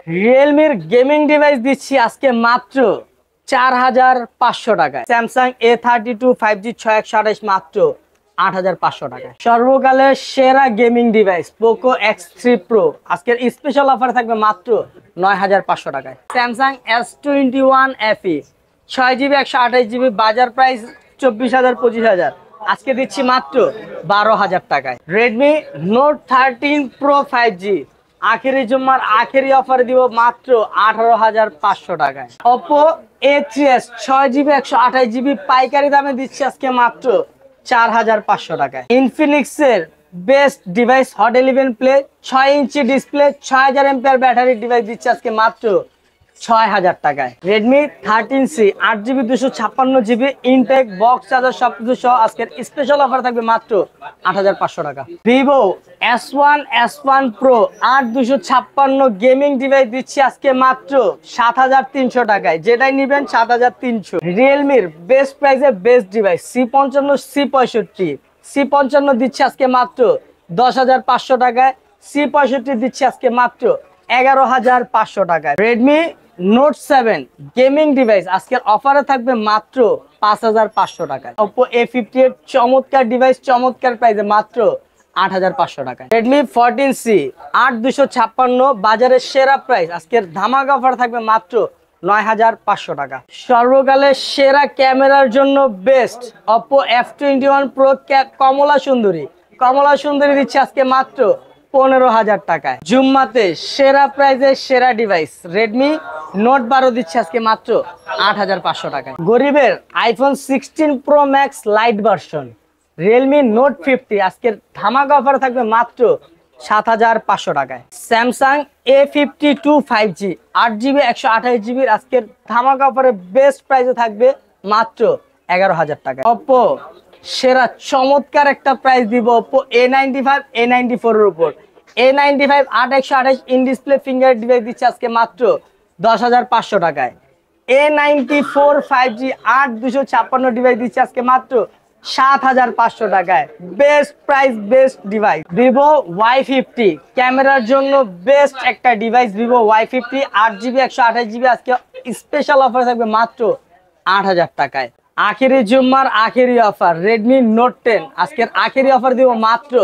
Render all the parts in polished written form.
রিয়েলমির gaming device দিচ্ছি আজকে মাত্র 4500 টাকায়। স্যামসাং A32 5G 6128 মাত্র 8500 টাকায়। সর্বকালের সেরা gaming device Poco X3 Pro আজকের স্পেশাল অফার থাকবে মাত্র 9500 টাকায়। Samsung S21 FE 6GB 128GB বাজার প্রাইস 24000 25000, আজকে দিচ্ছি মাত্র 12000 টাকায়। রেডমি নোট 13 Pro 5G আখেরি জুম্মার আখেরি অফার দিব মাত্র 18500 টাকায়। Oppo A3s 6GB 128GB পাইকারি দামে দিচ্ছি আজকে মাত্র 4500 টাকায়। ইনফিনিক্সের best device hot 11 play 6 inch display 6000 mAh battery device দিচ্ছি আজকে মাত্র 6000 টাকায়। Redmi 13C 8GB 256GB intact box charger সবকিছু সহ আজকের স্পেশাল অফার থাকবে মাত্র 8500 টাকা। Vivo S1 Pro 8256 gaming device দিচ্ছি আজকে মাত্র 7300 টাকায়, যেটাই নিবেন 7300। রিয়েলমির বেস্ট প্রাইসে বেস্ট ডিভাইস C55 C65 দিচ্ছি আজকে মাত্র 10500 টাকায়। C65 দিচ্ছি আজকে মাত্র 11500 টাকায়। রেডমি নোট 7 গেমিং ডিভাইস আজকের অফারে থাকবে মাত্র 5500 টাকায়। Oppo A58 চমৎকার ডিভাইস চমৎকার প্রাইসে মাত্র 8500 টাকায়। Redmi 14C 8256 বাজারের সেরা প্রাইস, আজকের ধামাকা অফার থাকবে মাত্র 9500 টাকা। সর্বকালের সেরা ক্যামেরার জন্য বেস্ট Oppo F21 Pro কমলা সুন্দরী দিচ্ছে আজকে মাত্র 15000 টাকায়। জুম্মাতে সেরা প্রাইজে সেরা ডিভাইস রেডমি নোট 12 দিচ্ছে আজকে মাত্র 8500 টাকায়। গরিবের iPhone 16 Pro Max light version Realme note 50 আজকের ধামাকা অফার থাকবে মাত্র 7500 টাকায়। Samsung A52 5G 8GB 128GB আজকের ধামাকা অফারে বেস্ট প্রাইসে থাকবে মাত্র 11000 টাকায়। Oppo সেরা চমৎকার একটা প্রাইস দিব Oppo A95 A94 এর উপর। A95 8128 in display finger device দিচ্ছে আজকে মাত্র 10500 টাকায়। A94 5G 8256 ডিভাইস দিচ্ছে আজকে মাত্র 7500 টাকায়। Best price best device Vivo Y50 ক্যামেরার জন্য বেস্ট একটা device Vivo Y50 8GB 128GB আজকে স্পেশাল অফার থাকবে মাত্র 8000 টাকায়। আখেরি জুম্মার আখেরি অফার রেডমি নোট 10 আজকের আখেরি অফার দিব মাত্র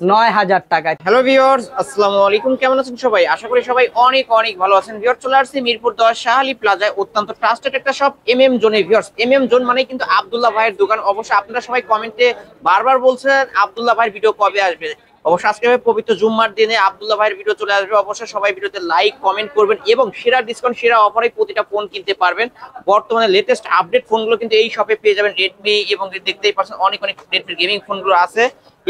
9000 টাকায়। হ্যালো ভিউয়ার্স, আসসালামু আলাইকুম। কেমন আছেন সবাই? আশা করি সবাই অনেক অনেক ভালো আছেন। ভিউয়ার্স, চলে আসছি মিরপুর 10 শাহালি প্লাজায় অত্যন্ত ট্রাস্টেড একটা শপ MM জোনে। ভিউয়ার্স, MM জোন মানে কিন্তু আব্দুল্লাহ ভাইয়ের দোকান। অবশ্যই আপনারা সবাই কমেন্টে বারবার বলছেন আব্দুল্লাহ ভাইয়ের ভিডিও কবে আসবে। অবশ্যই আজকে পবিত্র জুম্মার দিনে আব্দুল্লাহ ভাইয়ের ভিডিও চলে আসবে। অবশ্যই সবাই ভিডিওতে লাইক কমেন্ট করবেন এবং সেরা ডিসকাউন্ট সেরা অফারে প্রতিটা ফোন কিনতে পারবেন। বর্তমানে লেটেস্ট আপডেট ফোনগুলো কিন্তু এই শপে পেয়ে যাবেন। রেডমি এবং দেখতেই পাচ্ছেন অনেক রেডমি গেমিং ফোনগুলো আছে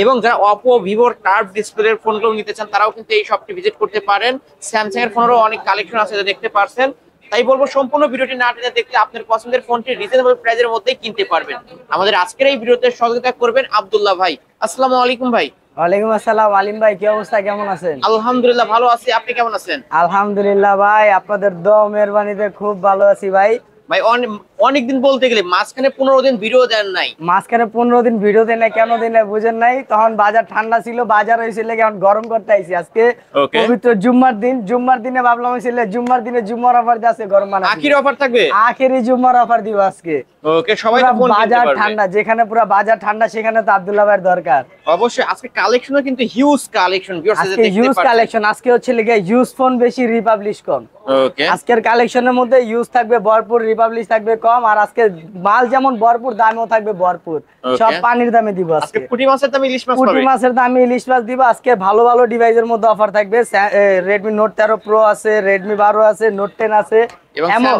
এবং যারা Oppo Vivo কার্ভ ডিসপ্লের ফোনগুলো নিতে চান তারাও কিন্তু এই শপটি ভিজিট করতে পারেন। স্যামসাং এর ফোনেরও অনেক কালেকশন আছে যা দেখতে পারছেন। তাই বলবো সম্পূর্ণ ভিডিওটি না টেনে দেখতে আপনার পছন্দের ফোনটি রিজনেবল প্রাইসের মধ্যেই কিনতে পারবেন। আমাদের আজকের এই ভিডিওতে সহযোগিতা করবেন আব্দুল্লাহ ভাই। আসসালামু আলাইকুম ভাই। ওয়ালাইকুম আসসালাম আলিম ভাই, কি অবস্থা, কেমন আছেন? আলহামদুলিল্লাহ ভালো আছি, আপনি কেমন আছেন? আলহামদুলিল্লাহ ভাই, আপনাদের দোয়া মেহেরবানিতে খুব ভালো আছি ভাই। ভাই অনেকদিন বলতে গেলে মাঝখানে 15 দিন ভিডিও দেন নাই। মাঝখানে 15 দিন ভিডিও দেন নাই, কেন দেন নাই বুঝেন নাই? তখন বাজার ঠান্ডা ছিল, বাজার হয়েছিল এখন গরম করতে আইছি। আজকে পবিত্র জুম্মার দিনে ভাবলাম হয়েছিল জুম্মার দিনে জুম্মার অফার আছে, গরম মানে আখেরি অফার থাকবে, আখেরি জুম্মার অফার দিব আজকে। ওকে, সবাই তো ফোন কিনতে পারবে। বাজার ঠান্ডা, যেখানে পুরো বাজার ঠান্ডা সেখানে তো আব্দুল্লাহ ভাইয়ের দরকার। অবশ্যই আজকে কালেকশনও কিন্তু হিউজ কালেকশন ভিউয়ার্স দেখতে পাচ্ছেন। হিউজ কালেকশন আজকে হচ্ছে লেগে ইউজ ফোন বেশি, রিপাবলিশ কম। ওকে, আজকের কালেকশনের মধ্যে ইউজ থাকবে ভরপুর, রিপাবলিশ থাকবে কম। আর আজকে মাল যেমন ভরপুর, দামও থাকবে ভরপুর। সব পানির দামে দিব আজকে। পুঁটি মাছের দামে ইলিশ মাছ পাবে, পুঁটি মাছের দামে ইলিশ মাছ দিব আজকে। ভালো ভালো ডিভাইসের মধ্যে অফার থাকবে। Redmi Note 13 Pro আছে, Redmi 12 আছে, Note 10 আছে এবং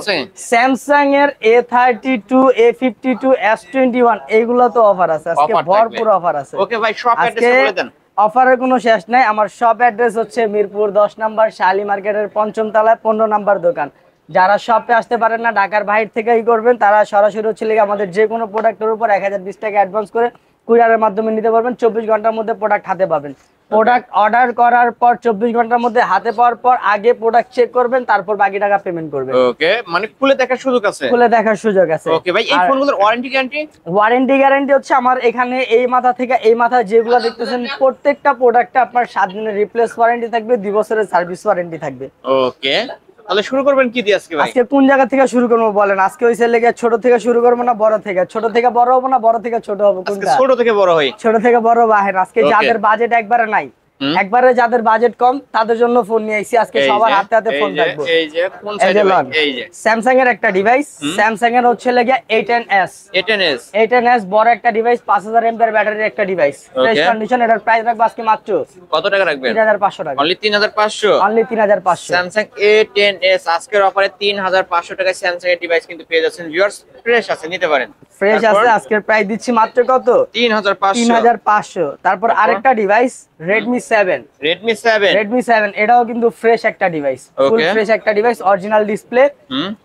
Samsung এর A32 A52 S21 এইগুলো তো অফার আছে আজকে, ভরপুর অফার আছে। ওকে ভাই, শপ অ্যাড্রেস বলে দেন। অফারের কোনো শেষ নাই। আমার শপ অ্যাড্রেস হচ্ছে মিরপুর 10 নম্বর শাহালি মার্কেটের 5ম তলায় 15 নম্বর দোকান। যারা শপে আসতে পারেন না, ঢাকার বাইরে থেকেই করবেন, তারা সরাসরি হচ্ছে আমাদের যে কোনো প্রোডাক্টের উপর 1020 টাকা অ্যাডভান্স করে কুরিয়ারের মাধ্যমে নিতে পারবেন। 24 ঘন্টার মধ্যে প্রোডাক্ট হাতে পাবেন। প্রোডাক্ট অর্ডার করার পর 24 ঘন্টার মধ্যে হাতে পাওয়ার পর আগে প্রোডাক্ট চেক করবেন, তারপর বাকি টাকা পেমেন্ট করবেন। ওকে, মানে খুলে দেখার সুযোগ আছে? খুলে দেখার সুযোগ আছে। ওকে ভাই, এই ফোনগুলোর ওয়ারেন্টি গ্যারান্টি? ওয়ারেন্টি গ্যারান্টি হচ্ছে আমার এখানে এই মাথা থেকে এই মাথা যেগুলো দেখতেছেন প্রত্যেকটা প্রোডাক্টে আপনার 7 দিনের রিপ্লেস ওয়ারেন্টি থাকবে, 2 বছরের সার্ভিস ওয়ারেন্টি থাকবে। ওকে, তাহলে শুরু করবেন কি দিয়ে আজকে ভাই? আজকে কোন জায়গা থেকে শুরু করবো বলেন? আজকে হইছে লেগে ছোট থেকে শুরু করবো না বড় থেকে? ছোট থেকে বড় হবো না বড় থেকে ছোট হবো? আজকে কোনটা? ছোট থেকে বড় হই। ছোট থেকে বড় বাহেন। আজকে Okay. যাদের বাজেট একবারে নাই, একবারে যাদের বাজেট কম তাদের জন্য ফোন নিয়ে আইছি। আজকে এই সবার যে, হাতে হাতে ফোন থাকবে। এই যে কোন সাইডে ভাই? এই যে স্যামসাং এর একটা ডিভাইস, স্যামসাং এর হচ্ছে লেগে A10s। A10s A10s বড় একটা ডিভাইস, 5000 mAh ব্যাটারির একটা ডিভাইস, ফ্রেশ কন্ডিশন। এটার প্রাইস রাখবো আজকে মাত্র কত টাকা রাখবেন? 3500 টাকা। অনলি 3500? অনলি 3500। স্যামসাং A10s আজকের অফারে 3500 টাকায় স্যামসাং এর ডিভাইস কিন্তু পেয়ে যাচ্ছেন ভিউয়ার্স। ফ্রেশ আছে, নিতে পারেন। ফ্রেশ আছে। আজকের প্রাইস দিচ্ছি মাত্র কত? 3500। তারপর আরেকটা ডিভাইস Redmi 7। Redmi 7 এটাও কিন্তু ফ্রেশ একটা ডিভাইস, ফুল ফ্রেশ একটা ডিভাইস, অরিজিনাল ডিসপ্লে।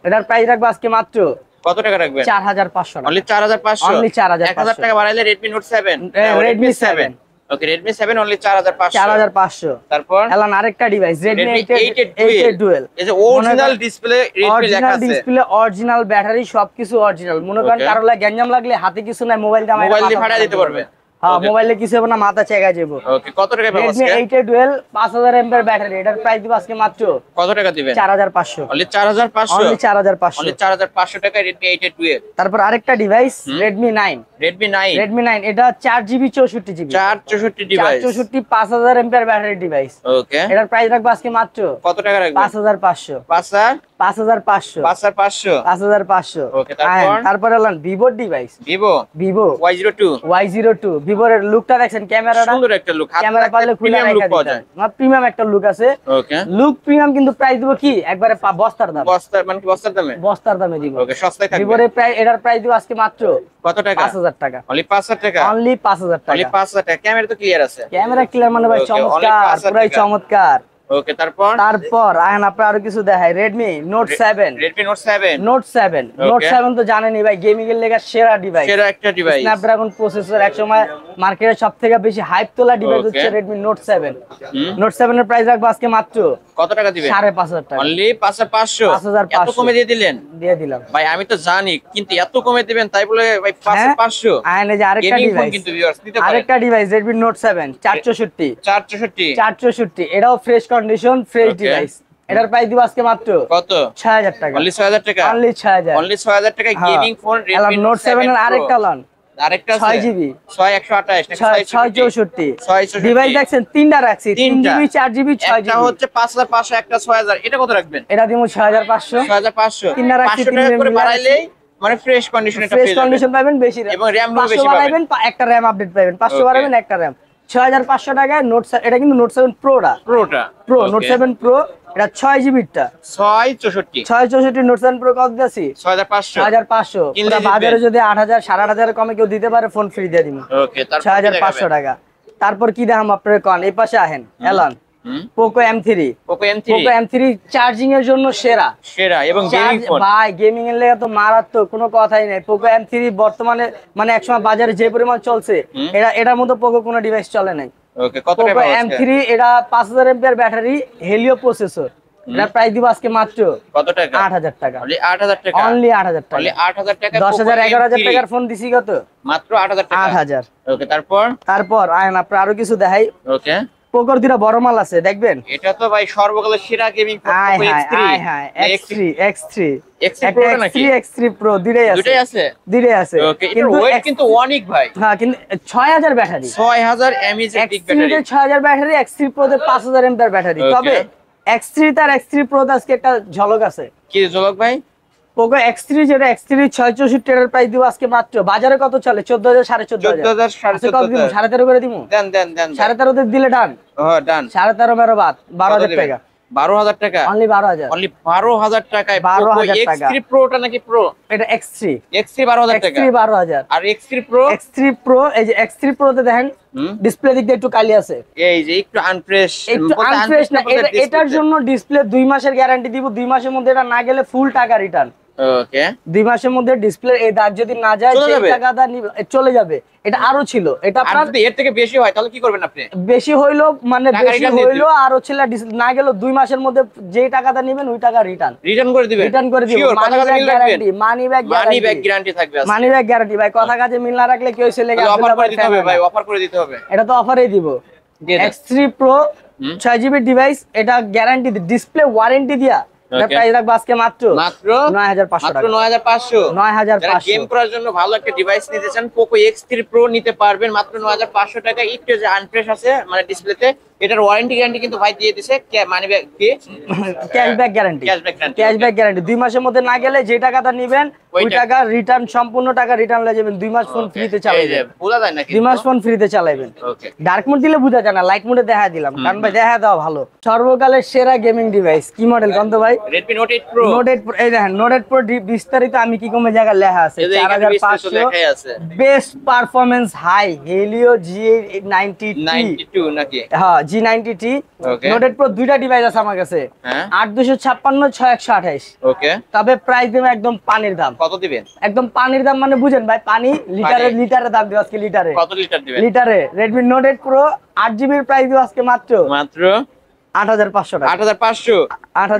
এটার প্রাইস রাখবো আজকে মাত্র কত টাকা রাখবেন? 4500 টাকা। অনলি 4500? অনলি 4500। 1000 টাকা বাড়াইলে Redmi Note 7। Redmi 7। ওকে, Redmi 7 অনলি 4500। 4500। তারপর এলান আরেকটা ডিভাইস Redmi 8 Dual। এই যে অরিজিনাল ডিসপ্লে, Redmi লেখা আছে। ডিসপ্লে, অরিজিনাল ব্যাটারি, সবকিছু অরিজিনাল। মনে করেন কারো লাগে গ্যাঞ্জাম লাগলে হাতে কিছু নাই, মোবাইল দিয়ে ফাটাই দিতে পারবে। হ্যাঁ, মোবাইলে কিছু হবে না, মাথা চেকা যাবো। ওকে, কত টাকা পাবো আজকে? Redmi 8 Dual 5000 mAh battery. এটার প্রাইস দিব আজকে মাত্র কত টাকা দিবেন? 4500। অনলি 4500? অনলি 4500। অনলি 4500 টাকায় Redmi 8 Dual। তারপর আরেকটা ডিভাইস Redmi 9। Redmi 9 এটা 4GB 64GB। 464 device. 464 5000 mAh battery device. Okay, এটার প্রাইস রাখবো আজকে মাত্র কত টাকা রাখবেন? 5500। 5500? 5500। ওকে, তারপর এলাম ভিভোর ডিভাইস, ভিভো Y02। ভিভোর লুকটা দেখছেন, ক্যামেরাটা সুন্দর একটা লুক, ক্যামেরা পারলে খুলে লুক পাওয়া যায়। প্রিমিয়াম একটা লুক আছে। ওকে, লুক প্রিমিয়াম, কিন্তু প্রাইস দিব কি একবারে বস্তার দাম। বস্তার মানে কি? বস্তার দামে? বস্তার দামে দিব। ওকে, সস্তায় থাকবে। ভিভোর প্রাইস, এটার প্রাইস দিব আজকে মাত্র কত টাকা? 5000 টাকা। অনলি 5000 টাকা? অনলি 5000 অনলি টাকা। 5000 টাকা। ক্যামেরা তো ক্লিয়ার আছে? ক্যামেরা ক্লিয়ার মানে ভাই Okay, চমৎকার, only 5000 পুরাই টাকা। চমৎকার। ওকে, তারপর আয়ন আপনার আরো কিছু দেখায়। Redmi Note 7। Redmi Note 7। Note 7 তো জানেনই ভাই, গেমিং এর লেগে সেরা ডিভাইস, সেরা একটা ডিভাইস। Snapdragon processor. একসময় মার্কেটে সবথেকে বেশি হাইপ তোলা ডিভাইস হচ্ছে Redmi Note 7। Note 7 এর প্রাইস রাখবো আজকে মাত্র কত টাকা দিবেন? 5500 টাকা। অনলি 5500? 5500। এত কমে দিয়ে দিলেন? দিয়ে দিলাম ভাই, আমি তো জানি, কিন্তু এত কমে দিবেন তাই বলে ভাই 5500? আয়ন এই যে আরেকটা গেমিং ফোন ডিভাইস, কিন্তু ভিউয়ার্স, নিতে পারেন। আরেকটা ডিভাইস Redmi Note 7 464। 464? এটাও fresh condition, fresh Okay. Device. এটার প্রাইস দিব আজকে মাত্র কত? 6000 টাকা। অনলি 6000 টাকা? অনলি 6000। অনলি 6000 টাকায় গেমিং ফোন এলাম Redmi Note 7 এর আরেকটা লন, আরেকটা আছে 6GB 6128 নাকি 664 664? ডিভাইস দেখছেন, তিনটা রাখছি, 3GB 4GB একটা 6GB। হচ্ছে 5500, একটা 6000। এটা কত রাখবেন? এটা দিব 6500। 6500? তিনটা রাখছি, 500 টাকা করে তিনটা বাড়াইলেই মানে ফ্রেশ কন্ডিশনে এটা ফ্রেশ পেয়ে যাবেন। কন্ডিশন পাবেন, বেশি এবং RAM গুলো 500 বেশি বাড়াবেন, একটা RAM আপডেট পাবেন। 500 Okay. বাড়াবেন, একটা RAM। 6500 টাকায় Note 7। এটা কিন্তু Note 7 Proটা, প্রোটা Pro Note 7 Pro। এটা 6GB টা 664? 664 Note 7 Pro কত দিয়েছি? 6500? 6500। কিনলে পুরো বাজারে যদি 8000 8500 কমে কেউ দিতে পারে, ফোন ফ্রি দিয়ে দিব। ওকে, তারপর 6500 টাকা। তারপর কি দেখাম আপনাদের কোন? এই পাশে আহেন, এলান Poco M3। Poco M3 charging এর জন্য সেরা এবং গেমিং ফোন ভাই, গেমিং এর লেগে তো মারাত্মক, কোনো কথাই নাই। Poco M3 বর্তমানে মানে একসময় বাজারে যে পরিমাণ চলছে, এটার মতো Poco কোনো ডিভাইস চলে নাই। ওকে, কত টাকা Poco M3 এটা 5000 mAh ব্যাটারি, হেলিও প্রসেসর। এটা প্রাইস দিব আজকে মাত্র কত টাকা? 8000 টাকা। অনলি 8000 টাকা? অনলি 8000 টাকা। অনলি 8000 টাকা? 10000 11000 টাকার ফোন দিছি কত? মাত্র 8000 টাকা? 8000। ওকে, তারপর আয়ন আপনার আরো কিছু দেখাই। ওকে, Pocoর দুটা বড় মাল আছে, দেখবেন। এটা তো ভাই সর্বকালের সেরা gaming phone Poco X3। X3 Pro নাকি? X3 Pro দুটাই আছে। দুটাই আছে? ওকে, এটার ওয়েট কিন্তু অনেক ভাই। হ্যাঁ, কিন্তু 6000 ব্যাটারি, 6000 mAh এর big battery. X3 6000 battery, X3 Pro তে 5000 mAh ব্যাটারি। Okay. তবে X3 তার X3 Pro তে আজকে একটা ঝলক আছে। কি ঝলক ভাই? Poco X3 যেটা X3 664 এর প্রাইস দিব আজকে মাত্র, বাজারে কত চলে? 14000 14,500। 14000 কত দিব? 13.5 করে দিব। দেন 13.5 তে দিলে ডান। হ্যাঁ, ডান। 13.5 মেরো বাদ 12000 টাকা। 12000 টাকা? অনলি 12000। অনলি 12000 টাকায় 12000 টাকা। X3 Proটা নাকি Pro? এটা X3 12000 টাকা? X3 12000। আর X3 Pro? X3 Pro, এই যে X3 Pro তে দেখেন ডিসপ্লে দিক দিয়ে একটু কালি আছে, এই যে একটু আনফ্রেশ। একটু আনফ্রেশ না। এটার জন্য ডিসপ্লে 2 মাসের গ্যারান্টি দিব। 2 মাসের মধ্যে এটা না গেলে ফুল টাকা রিটার্ন। ওকে 2 মাসের মধ্যে ডিসপ্লে এই দাগ যদি না যায় সেই টাকাটা চলে যাবে। এটা আরো ছিল, এটা আপনার যদি এর থেকে বেশি হয় তাহলে কি করবেন আপনি? বেশি হইলো মানে বেশি হইলো আরো ছিল না গেল 2 মাসের মধ্যে যে টাকাটা নেবেন ওই টাকা রিটার্ন করে দিবেন। মানি ব্যাক গ্যারান্টি থাকবে। মানি ব্যাক গ্যারান্টি ভাই, কথা কাজে মিল না রাখলে কি হইছে লাগে অফার করে দিতে হবে ভাই, অফার করে দিতে হবে। এটা তো অফারেই দিব। X3 Pro 6GB ডিভাইস, এটা গ্যারান্টি ডিসপ্লে ওয়ারেন্টি দিয়া প্রাইস রাখবো আজকে মাত্র 9500 টাকা। 9500 গেম করার জন্য ভালো একটা ডিভাইস নিতে চান Poco X3 Pro নিতে পারবেন মাত্র 9500 টাকা। একটু যে আনফ্রেশ আছে মানে ডিসপ্লেতে, এটার ওয়ারেন্টি গ্যারান্টি কিন্তু ভাই দিয়ে দিয়েছে, মানি ব্যাক দিয়ে ক্যাশব্যাক গ্যারান্টি 2 মাসের মধ্যে না গেলে যে টাকাটা নেবেন ওই টাকা রিটার্ন, সম্পূর্ণ টাকা রিটার্ন হয়ে যাবেন। 2 মাস ফোন ফ্রিতে চালাবেন, বোঝা যায় না 2 মাস ফোন ফ্রিতে চালাবেন। ডার্ক মোড দিলে বোঝা যায় না, লাইট মোডে দেখা দিলাম কারণ ভাই দেখা দেওয়া ভালো। সর্বকালের সেরা গেমিং ডিভাইস কি মডেল কোন তো ভাই? Redmi Note 8 Pro। এই দেখেন Note 8 Pro বিস্তারিত আমি কি কমে জায়গা লেখা আছে 4500 লেখাই আছে। Best performance high Helio G92 নাকি? হ্যাঁ G90T। Note 8 Pro দুইটা ডিভাইস আছে আমার কাছে, 8256 6128। ওকে, তবে প্রাইস দেব একদম পানির দাম। কত দিবেন? একদম পানির দাম মানে বুঝেন ভাই, পানি লিটারে দাম দিব আজকে। লিটারে কত লিটার দিবেন? লিটারে Redmi Note 8 Pro 8GB এর প্রাইস দিব আজকে মাত্র 8500 টাকা। 8500।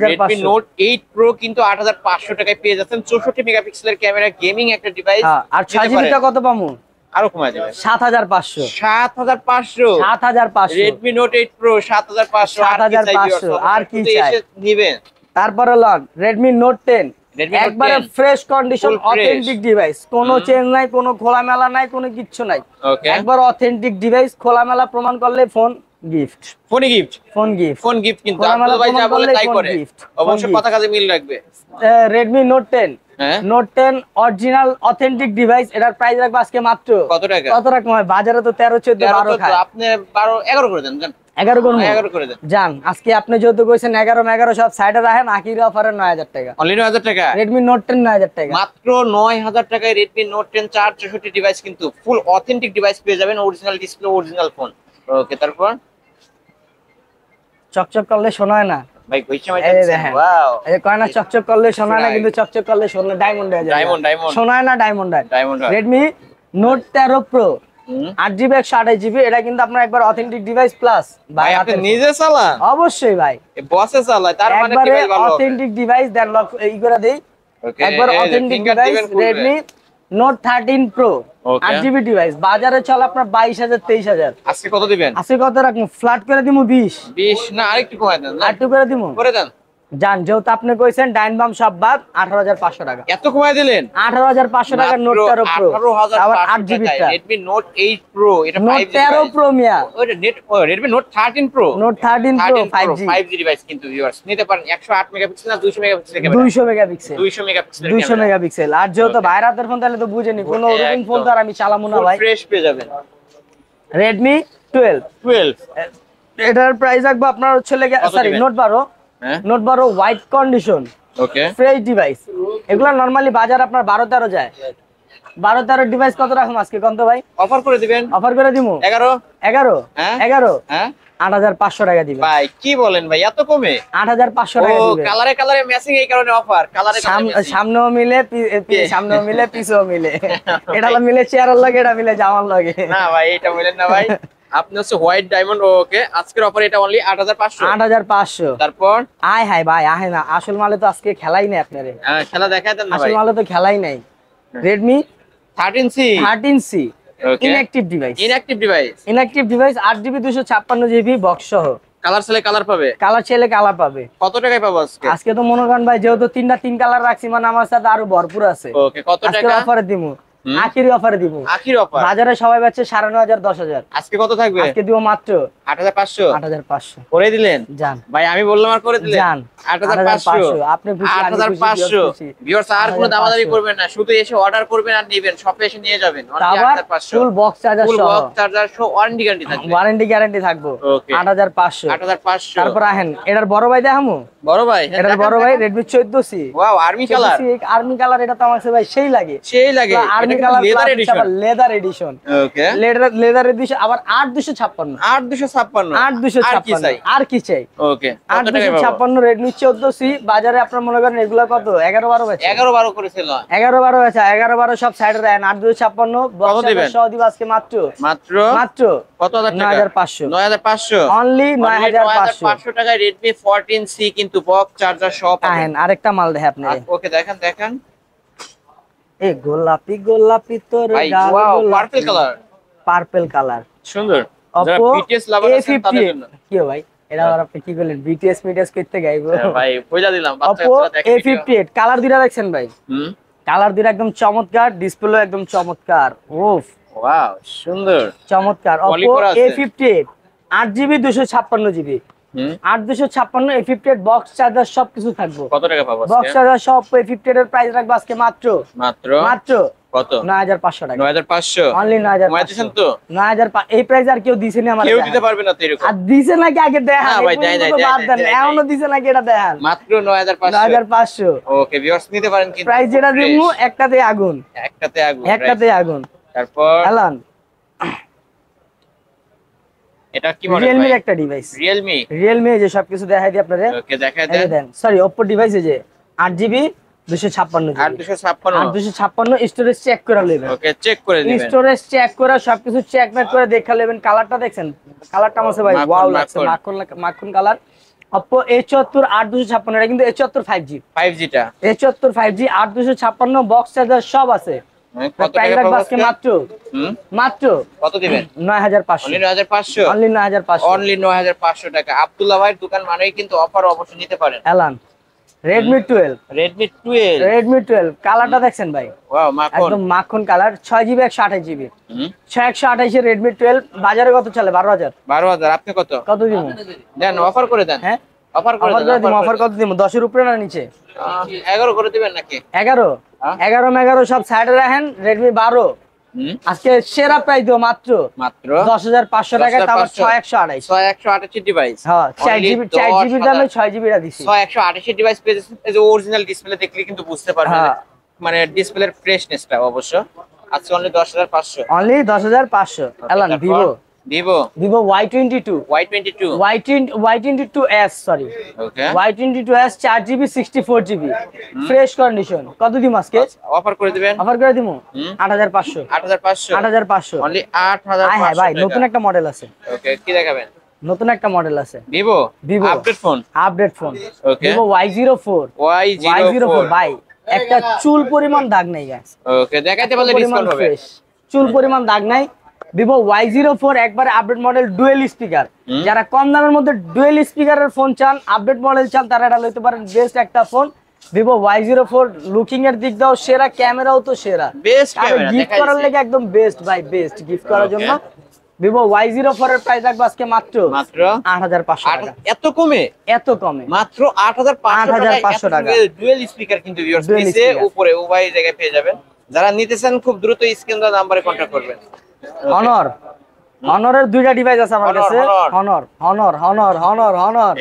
Redmi Note 8 Pro কিন্তু 8500 টাকায় পেয়ে যাচ্ছেন। 64 মেগাপিক্সেলের ক্যামেরা, গেমিং একটা ডিভাইস। আর 6GB টা কত পামু? আরো কমায় যাবে 7500। 7500 Redmi Note 8 Pro 7500। আর কি চাই নেবেন? তারপরে লন Redmi Note 10 একবারে ফ্রেশ কন্ডিশন অথেন্টিক ডিভাইস, কোনো চেঞ্জ নাই, কোনো খোলামেলা নাই, কোনো কিচ্ছু নাই। একবার অথেন্টিক ডিভাইস, খোলামেলা প্রমাণ করলে ফোন গিফট। ফোন গিফট কিন্তু আপনারা ভাই যা বলে তাই করে, অবশ্যই কথা কাজে মিল রাখবে। Redmi Note 10 Note 10 original authentic device, এটার প্রাইস রাখবো আজকে মাত্র কত রাখবো ভাই? বাজারে তো 13 14 12 খায়, আপনি 12 11 করে দেন। জান 11 করে দেন জান। আজকে আপনি যেহেতু কইছেন 11 সব সাইডে রাখেন, আখির অফারে 9000 টাকা, অনলি 9000 টাকা। Redmi Note 10 9000 টাকা, মাত্র 9000 টাকায় Redmi Note 10 464 ডিভাইস কিন্তু ফুল অথেন্টিক ডিভাইস পেয়ে যাবেন, অরিজিনাল ডিসপ্লে, অরিজিনাল ফোন। ওকে, তারপর চকচক করলে শোনায় না ভাই, কইছে ভাই দেখেন, ওয়াও, এই কয় না চকচক করলে শোনায় না, কিন্তু চকচক করলে শোনা ডায়মন্ড হয়ে যায়। ডায়মন্ড শোনায় না, diamond. Redmi Note 13 Pro 8GB 128GB, এটা কিন্তু আপনার একবার অথেন্টিক ডিভাইস প্লাস ভাই আপনি নিজে চালান? অবশ্যই ভাই, বসে চালায়, তার মানে কি ভাই ভালো অথেন্টিক ডিভাইস দেন লক এই করে দেই। একবার authentic device Redmi Note 13 Pro 8GB device, বাজারে চলে আপনার 22000 23000। আজকে কত দিবেন? আজকে কত রাখবো? ফ্ল্যাট করে দিমু 20 না আরেকটু কমায় দেন। আরেকটু করে দিমু, করে দেন জান। যেহেতু আপনি কইছেন ডাইন বাম সব বাদ, 18500 টাকা। এত কমায় দিলেন? 18500 টাকা Note 13 Pro, আবার 8GB টা Redmi Note 8 Pro, এটা 5G 13 Pro মিয়া, ওটা Redmi Note 13 Pro 5G device কিন্তু ভিউয়ার্স নিতে পারেন। 108 মেগাপিক্সেল না 200 মেগাপিক্সেল ক্যামেরা? 200 মেগাপিক্সেল। আর যেহেতু বাইরে হাতের ফোন, তাহলে তো বুঝেনি কোনো ওরকম ফোন তো আর আমি চালামু না ভাই, ফ্রেশ পেয়ে যাবেন। Redmi 12 এটার প্রাইস রাখবো আপনার হচ্ছে sorry Note 12 Note 12 white condition, okay, fresh device. এগুলা নরমালি বাজার আপনার 12-13 যায়। 12-13 ডিভাইস কত রাখুন আজকে কোন তো ভাই? অফার করে দিবেন। অফার করে দিমু 11 8500 টাকা দিবেন। ভাই কি বলেন ভাই, এত কমে? 8500 টাকা দিবেন। কালারে ম্যাচিং, এই কারণে অফার। সামনেও মিলে, পিছেও মিলে। এটা হলো মিলে চেয়ারের লাগে, এটা মিলে জামার লাগে। না ভাই এটা বলেন না ভাই, আপনি হচ্ছে হোয়াইট ডায়মন্ড। ওকে, আজকের অফার এটা অনলি 8500। তারপর আয় হাই ভাই, আহে না, আসল মালে তো আজকে খেলাই নাই আপনারে। খেলা দেখায় দেন না ভাই, আসল মালে তো খেলাই নাই। Redmi 13C inactive device 8GB 256GB box সহ। কালার চাইলে কালার পাবে, কত টাকায় পাবো আজকে? আজকে তো মনে করেন ভাই, যেহেতু 3 কালার রাখছি, মানে আমার সাথে আরো ভরপুর আছে। ওকে, কত টাকা অফারে দিমু? আখিরি অফারে দিব। বাজারে সবাই পাচ্ছে 9500 10000, আজকে কত থাকবে? আজকে দিব মাত্র 8500 করে দিলেন জান ভাই। আমি বললাম আর করে দিলেন জান 8500। আপনি খুশি? 8500 ভিউয়ার্স, আর কোনো দামাদামি করবেন না, শুধু এসে অর্ডার করবেন আর নেবেন, শপে এসে নিয়ে যাবেন। 8500 ফুল বক্স চার্জার সহ ওয়ারেন্টি গ্যারান্টি থাকবে। 8500। তারপর আহেন এটার বড় ভাই দেখামু। বড় ভাই Redmi 14C। Wow, army colour. এটা তো আমার ভাই সেই লাগে। Army colour leather edition, leather edition. Okay, leather edition আবার 8256 8256 আর কি চাই। ওকে, 8256 Redmi 14C বাজারে আপনার মনে করেন এগুলা কত 11-12 বেচে, 11-12 করেছিল, 11-12 বেচা, 11-12 সব সাইডে দেন। 8256 বক্স সহ দিব আজকে মাত্র কত হাজার টাকা? 9500 9500 অনলি 9500 টাকায় Redmi 14C কিন্তু বক্স চার্জার সহ পাবেন। আরেকটা মাল দেখে আপনি, ওকে দেখেন এই গোলাপি গোলাপি তোর ভাই, গাল ওয়াও, গোলাপি, পার্পল কালার সুন্দর। যারা Oppo BTS লাভার আছেন তাদের জন্য। কি ভাই এটা আবার আপনি কি বলেন BTS মিডিয়াস করতে গাইবো ভাই কইলা দিলাম, Oppo A58 কালার দুইটা দেখছেন ভাই, কালার দুইটা একদম চমৎকার, ডিসপ্লে একদম চমৎকার, ওফ ওয়াও সুন্দর চমৎকার। Oppo A58 8GB 256GB 8256 A58 box charger সবকিছু থাকবে। কত টাকা পাবো আজকে? বক্স চার্জার সব A58 এর প্রাইস রাখবো আজকে মাত্র কত? 9500 টাকা, 9500 অনলি 9500 তো 9500 এই প্রাইস আর কেউ দিছে না, কেউ দিতে পারবে না তো এরকম। আর দিছে নাকি আগে দেখান, না ভাই, দেয় এখনো দিছে নাকি এটা দেখান, মাত্র 9500। ওকে ভিউয়ার্স নিতে পারেন কিন্তু প্রাইস যেটা দিমু একটাতে আগুন, একটাতে আগুন। তারপর এলান এটা কি মডেল? Realme একটা ডিভাইস, Realme যে সবকিছু দেখাই দিই আপনাদের। ওকে দেখাই দেন। সরি Oppo ডিভাইস যে 8GB 256 স্টোরেজ চেক করে নেবেন। ওকে চেক করে নেবেন, স্টোরেজ চেক করে সবকিছু চেক মেক করে দেখে নেবেন। কালারটা দেখছেন, কালারটা আছে ভাই ওয়াও লাগছে, মাখন কালার। Oppo A74 8256 এটা কিন্তু A74 5G টা, A74 5G 8256 বক্স চার্জার সব আছে। কত টাকা পাবো আজকে? মাত্র কত দিবেন? 9500 অনলি 9500 টাকা। আব্দুল্লাহ ভাইয়ের দোকান মানেই কিন্তু অফার, অবশ্যই নিতে পারেন। এলান Redmi 12 কালারটা দেখছেন ভাই, ওয়াও মাখন, একদম মাখন কালার। 6GB 128GB 128 এর Redmi 12 বাজারে কত চলে? 12000। আপনি কত দিব? দেন, অফার করে দেন। হ্যাঁ অফার করে দেন। অফার কত দিব? 10 এর উপরে না নিচে? 11 করে দিবেন নাকি? 11 সব সাইডে রাখেন। Redmi 12 আজকে সেরা প্রাইস দিও মাত্র 10500 টাকা, তারপর 6128 ডিভাইস। হ্যাঁ 4GB দামে 6GB টা দিছি। 6128 ডিভাইস পেয়েছেন, এই যে অরিজিনাল ডিসপ্লে দেখলে কিন্তু বুঝতে পারবেন মানে ডিসপ্লের ফ্রেশনেসটা। অবশ্য আজকে অনলি 10500, অনলি 10500। এলান Vivo Y22s sorry Y22s 4GB 64GB fresh condition. কত দিম আজকে? অফার করে দিবেন। অফার করে দিমু 8500 অনলি 8500। হ্যাঁ ভাই নতুন একটা মডেল আছে। ওকে কি দেখাবেন? নতুন একটা মডেল আছে Vivo আপডেট ফোন। ওকে Vivo Y04 ভাই একটা চুল পরিমাণ দাগ নাই গাইস। ওকে দেখাইতে পারলে ডিসকাউন্ট হবে। চুল পরিমাণ দাগ নাই। Vivo Y04 একবারে আপডেট মডেল, ডুয়েল স্পিকার। যারা কম দামের মধ্যে ডুয়েল স্পিকারের ফোন চান, আপডেট মডেল চান, তারা এটা লইতে পারেন। বেস্ট একটা ফোন Vivo Y04। লুকিং এর দিক দাও সেরা, ক্যামেরাও তো সেরা, বেস্ট ক্যামেরা। গিফট করার লাগে একদম বেস্ট ভাই, বেস্ট গিফট করার জন্য Vivo Y04 এর প্রাইস রাখবো আজকে মাত্র 8500 টাকা। এত কমে মাত্র 8500 টাকা। ডুয়েল স্পিকার কিন্তু ভিউয়ার্স নিচে উপরে উভয় জায়গায় পেয়ে যাবেন। যারা নিতে চান খুব দ্রুত স্ক্রিন দেওয়া নম্বরে কন্টাক্ট করবেন। Honorর দুইটা ডিভাইস আছে আমার কাছে। Honor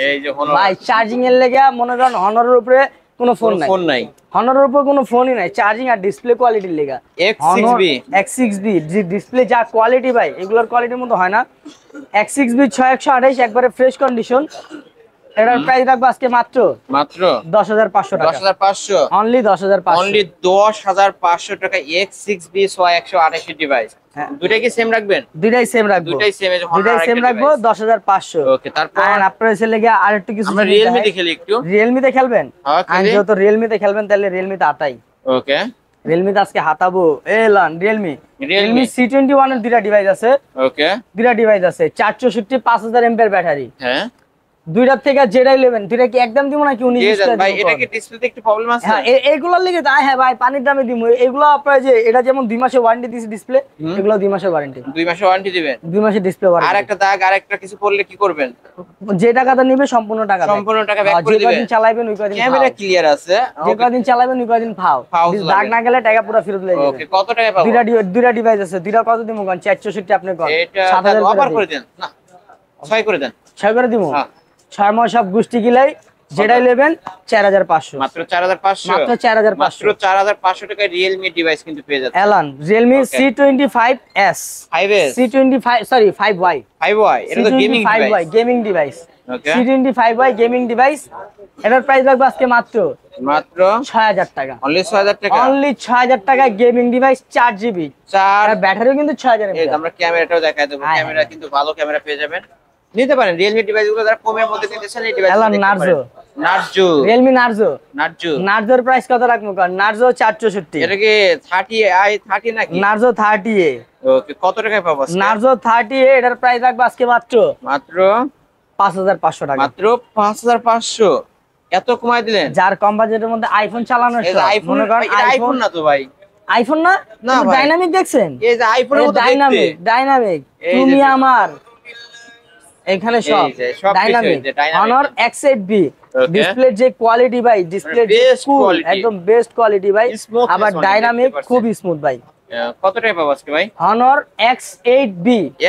এই যে Honor ভাই চার্জিং এর লাগা মনে করেন Honorর উপরে কোনো ফোন নাই। Honorর উপরে কোনো ফোনই নাই, চার্জিং আর ডিসপ্লে কোয়ালিটির লাগা। X6B ডিসপ্লে যা কোয়ালিটি ভাই, এগুলোর কোয়ালিটির মতো হয় না। X6B 6128 একবারে ফ্রেশ কন্ডিশন। এটার প্রাইস রাখবো আজকে মাত্র 10500 টাকা। অনলি 10500 টাকা। X6B 6128 device. দুটাই কি সেম রাখবেন? দুটাই সেম রাখবো 10500। ওকে তারপর আপনার এসে লেগে আরেকটু কিছু আমরা Realme তে খেলি একটু। Realme তে খেলবেন? আর যেহেতু Realme তে খেলবেন তাহলে Realme তে আটাই। ওকে Realme তে আজকে হাতাবো। এলান Realme C21 এর দুইটা ডিভাইস আছে। ওকে 464 5000 mAh ব্যাটারি। হ্যাঁ দুইটার থেকে যেটাই নেবেন, দুইটা কি একদম দিব নাকি 19 ভাই? এটা কি ডিসপ্লেতে একটু প্রবলেম আছে? হ্যাঁ এগুলোর লাগি তাই। হ্যাঁ ভাই পানির দামে দিমু এগুলো। আপনারা যে এটা যেমন 2 মাসের ওয়ারেন্টি দিছি ডিসপ্লে, এগুলো 2 মাসের ওয়ারেন্টি। 2 মাসের ওয়ারেন্টি দিবেন? 2 মাসের ডিসপ্লে ওয়ারেন্টি। আর একটা দাগ আর একটা কিছু পড়লে কি করবেন? যে টাকাটা নেবে সম্পূর্ণ টাকা ব্যাক করে দিবেন। যে কদিন চালাবেন ওই কদিন ক্যামেরা ক্লিয়ার আছে। যে কদিন চালাবেন ওই কদিন ফাও। দাগ না গেলে টাকা পুরো ফেরত লয়ে যাবেন। ওকে কত টাকা পাবো? দুইটা ডিভাইস আছে। দুইটা কত দিমু কোন? 464 আপনি কোন? এটা 7000 অফার করে দেন না 6 করে দেন। 6 করে দিমু। 6 মাস সব গোষ্ঠী গিলাই যেটাই নেবেন 4500, মাত্র 4500, মাত্র 4500, মাত্র 4500 টাকায় Realme ডিভাইস কিন্তু পেয়ে যাচ্ছেন। এলান Realme C25s, 5S, C25 sorry 5Y, 5Y, এটা তো gaming device. C25Y gaming device, okay, C25Y gaming device. এটার প্রাইস লাগবে আজকে মাত্র মাত্র 6000 টাকা, অনলি 6000 টাকা, অনলি 6000 টাকায় গেমিং ডিভাইস 4GB, 4। আর ব্যাটারিও কিন্তু 6000 এই mAh। আমরা ক্যামেরাটাও দেখাই দেব, হ্যাঁ, ক্যামেরা হ্যাঁ। কিন্তু ভালো ক্যামেরা পেয়ে যাবেন, নিতে পারেন Realme ডিভাইসগুলো যারা কমের মধ্যে নিতে চান এই ডিভাইস এলান দেখতে Narzo, পারেন। নার্জো, Realme Narzo, নার্জো, নার্জোর প্রাইস কত রাখবো কারণ নার্জো 464, এটা কি 30i 30 নাকি? নার্জো 30A, ওকে, কত টাকায় পাবো আজকে? নার্জো 30A এটার প্রাইস রাখবো আজকে মাত্র মাত্র 5500 টাকা। মাত্র 5500, এত কমায় দিলেন? যার কম বাজেটের মধ্যে আইফোন চালানোর এই যে শখ, আইফোন, মনে করেন এটা আইফোন না তো ভাই, আইফোন না, না ভাই। ডাইনামিক দেখছেন, এই যে আইফোনের মতো দেখতে, ডাইনামিক ডাইনামিক এই যে তুমি দেখুন। আমার এখানে সব এই যে সব ডাইনামিক, কিছু, এই যে dynamic। Honor X8B Okay. ডিসপ্লের যে কোয়ালিটি ভাই, ডিসপ্লে best quality। একদম বেস্ট কোয়ালিটি ভাই, Smoothness আবার অনেক ডাইনামিক দেখতে খুব পাচ্ছেন। স্মুথ ভাই। কত টাকায় পাবো আজকে ভাই? Honor X8B,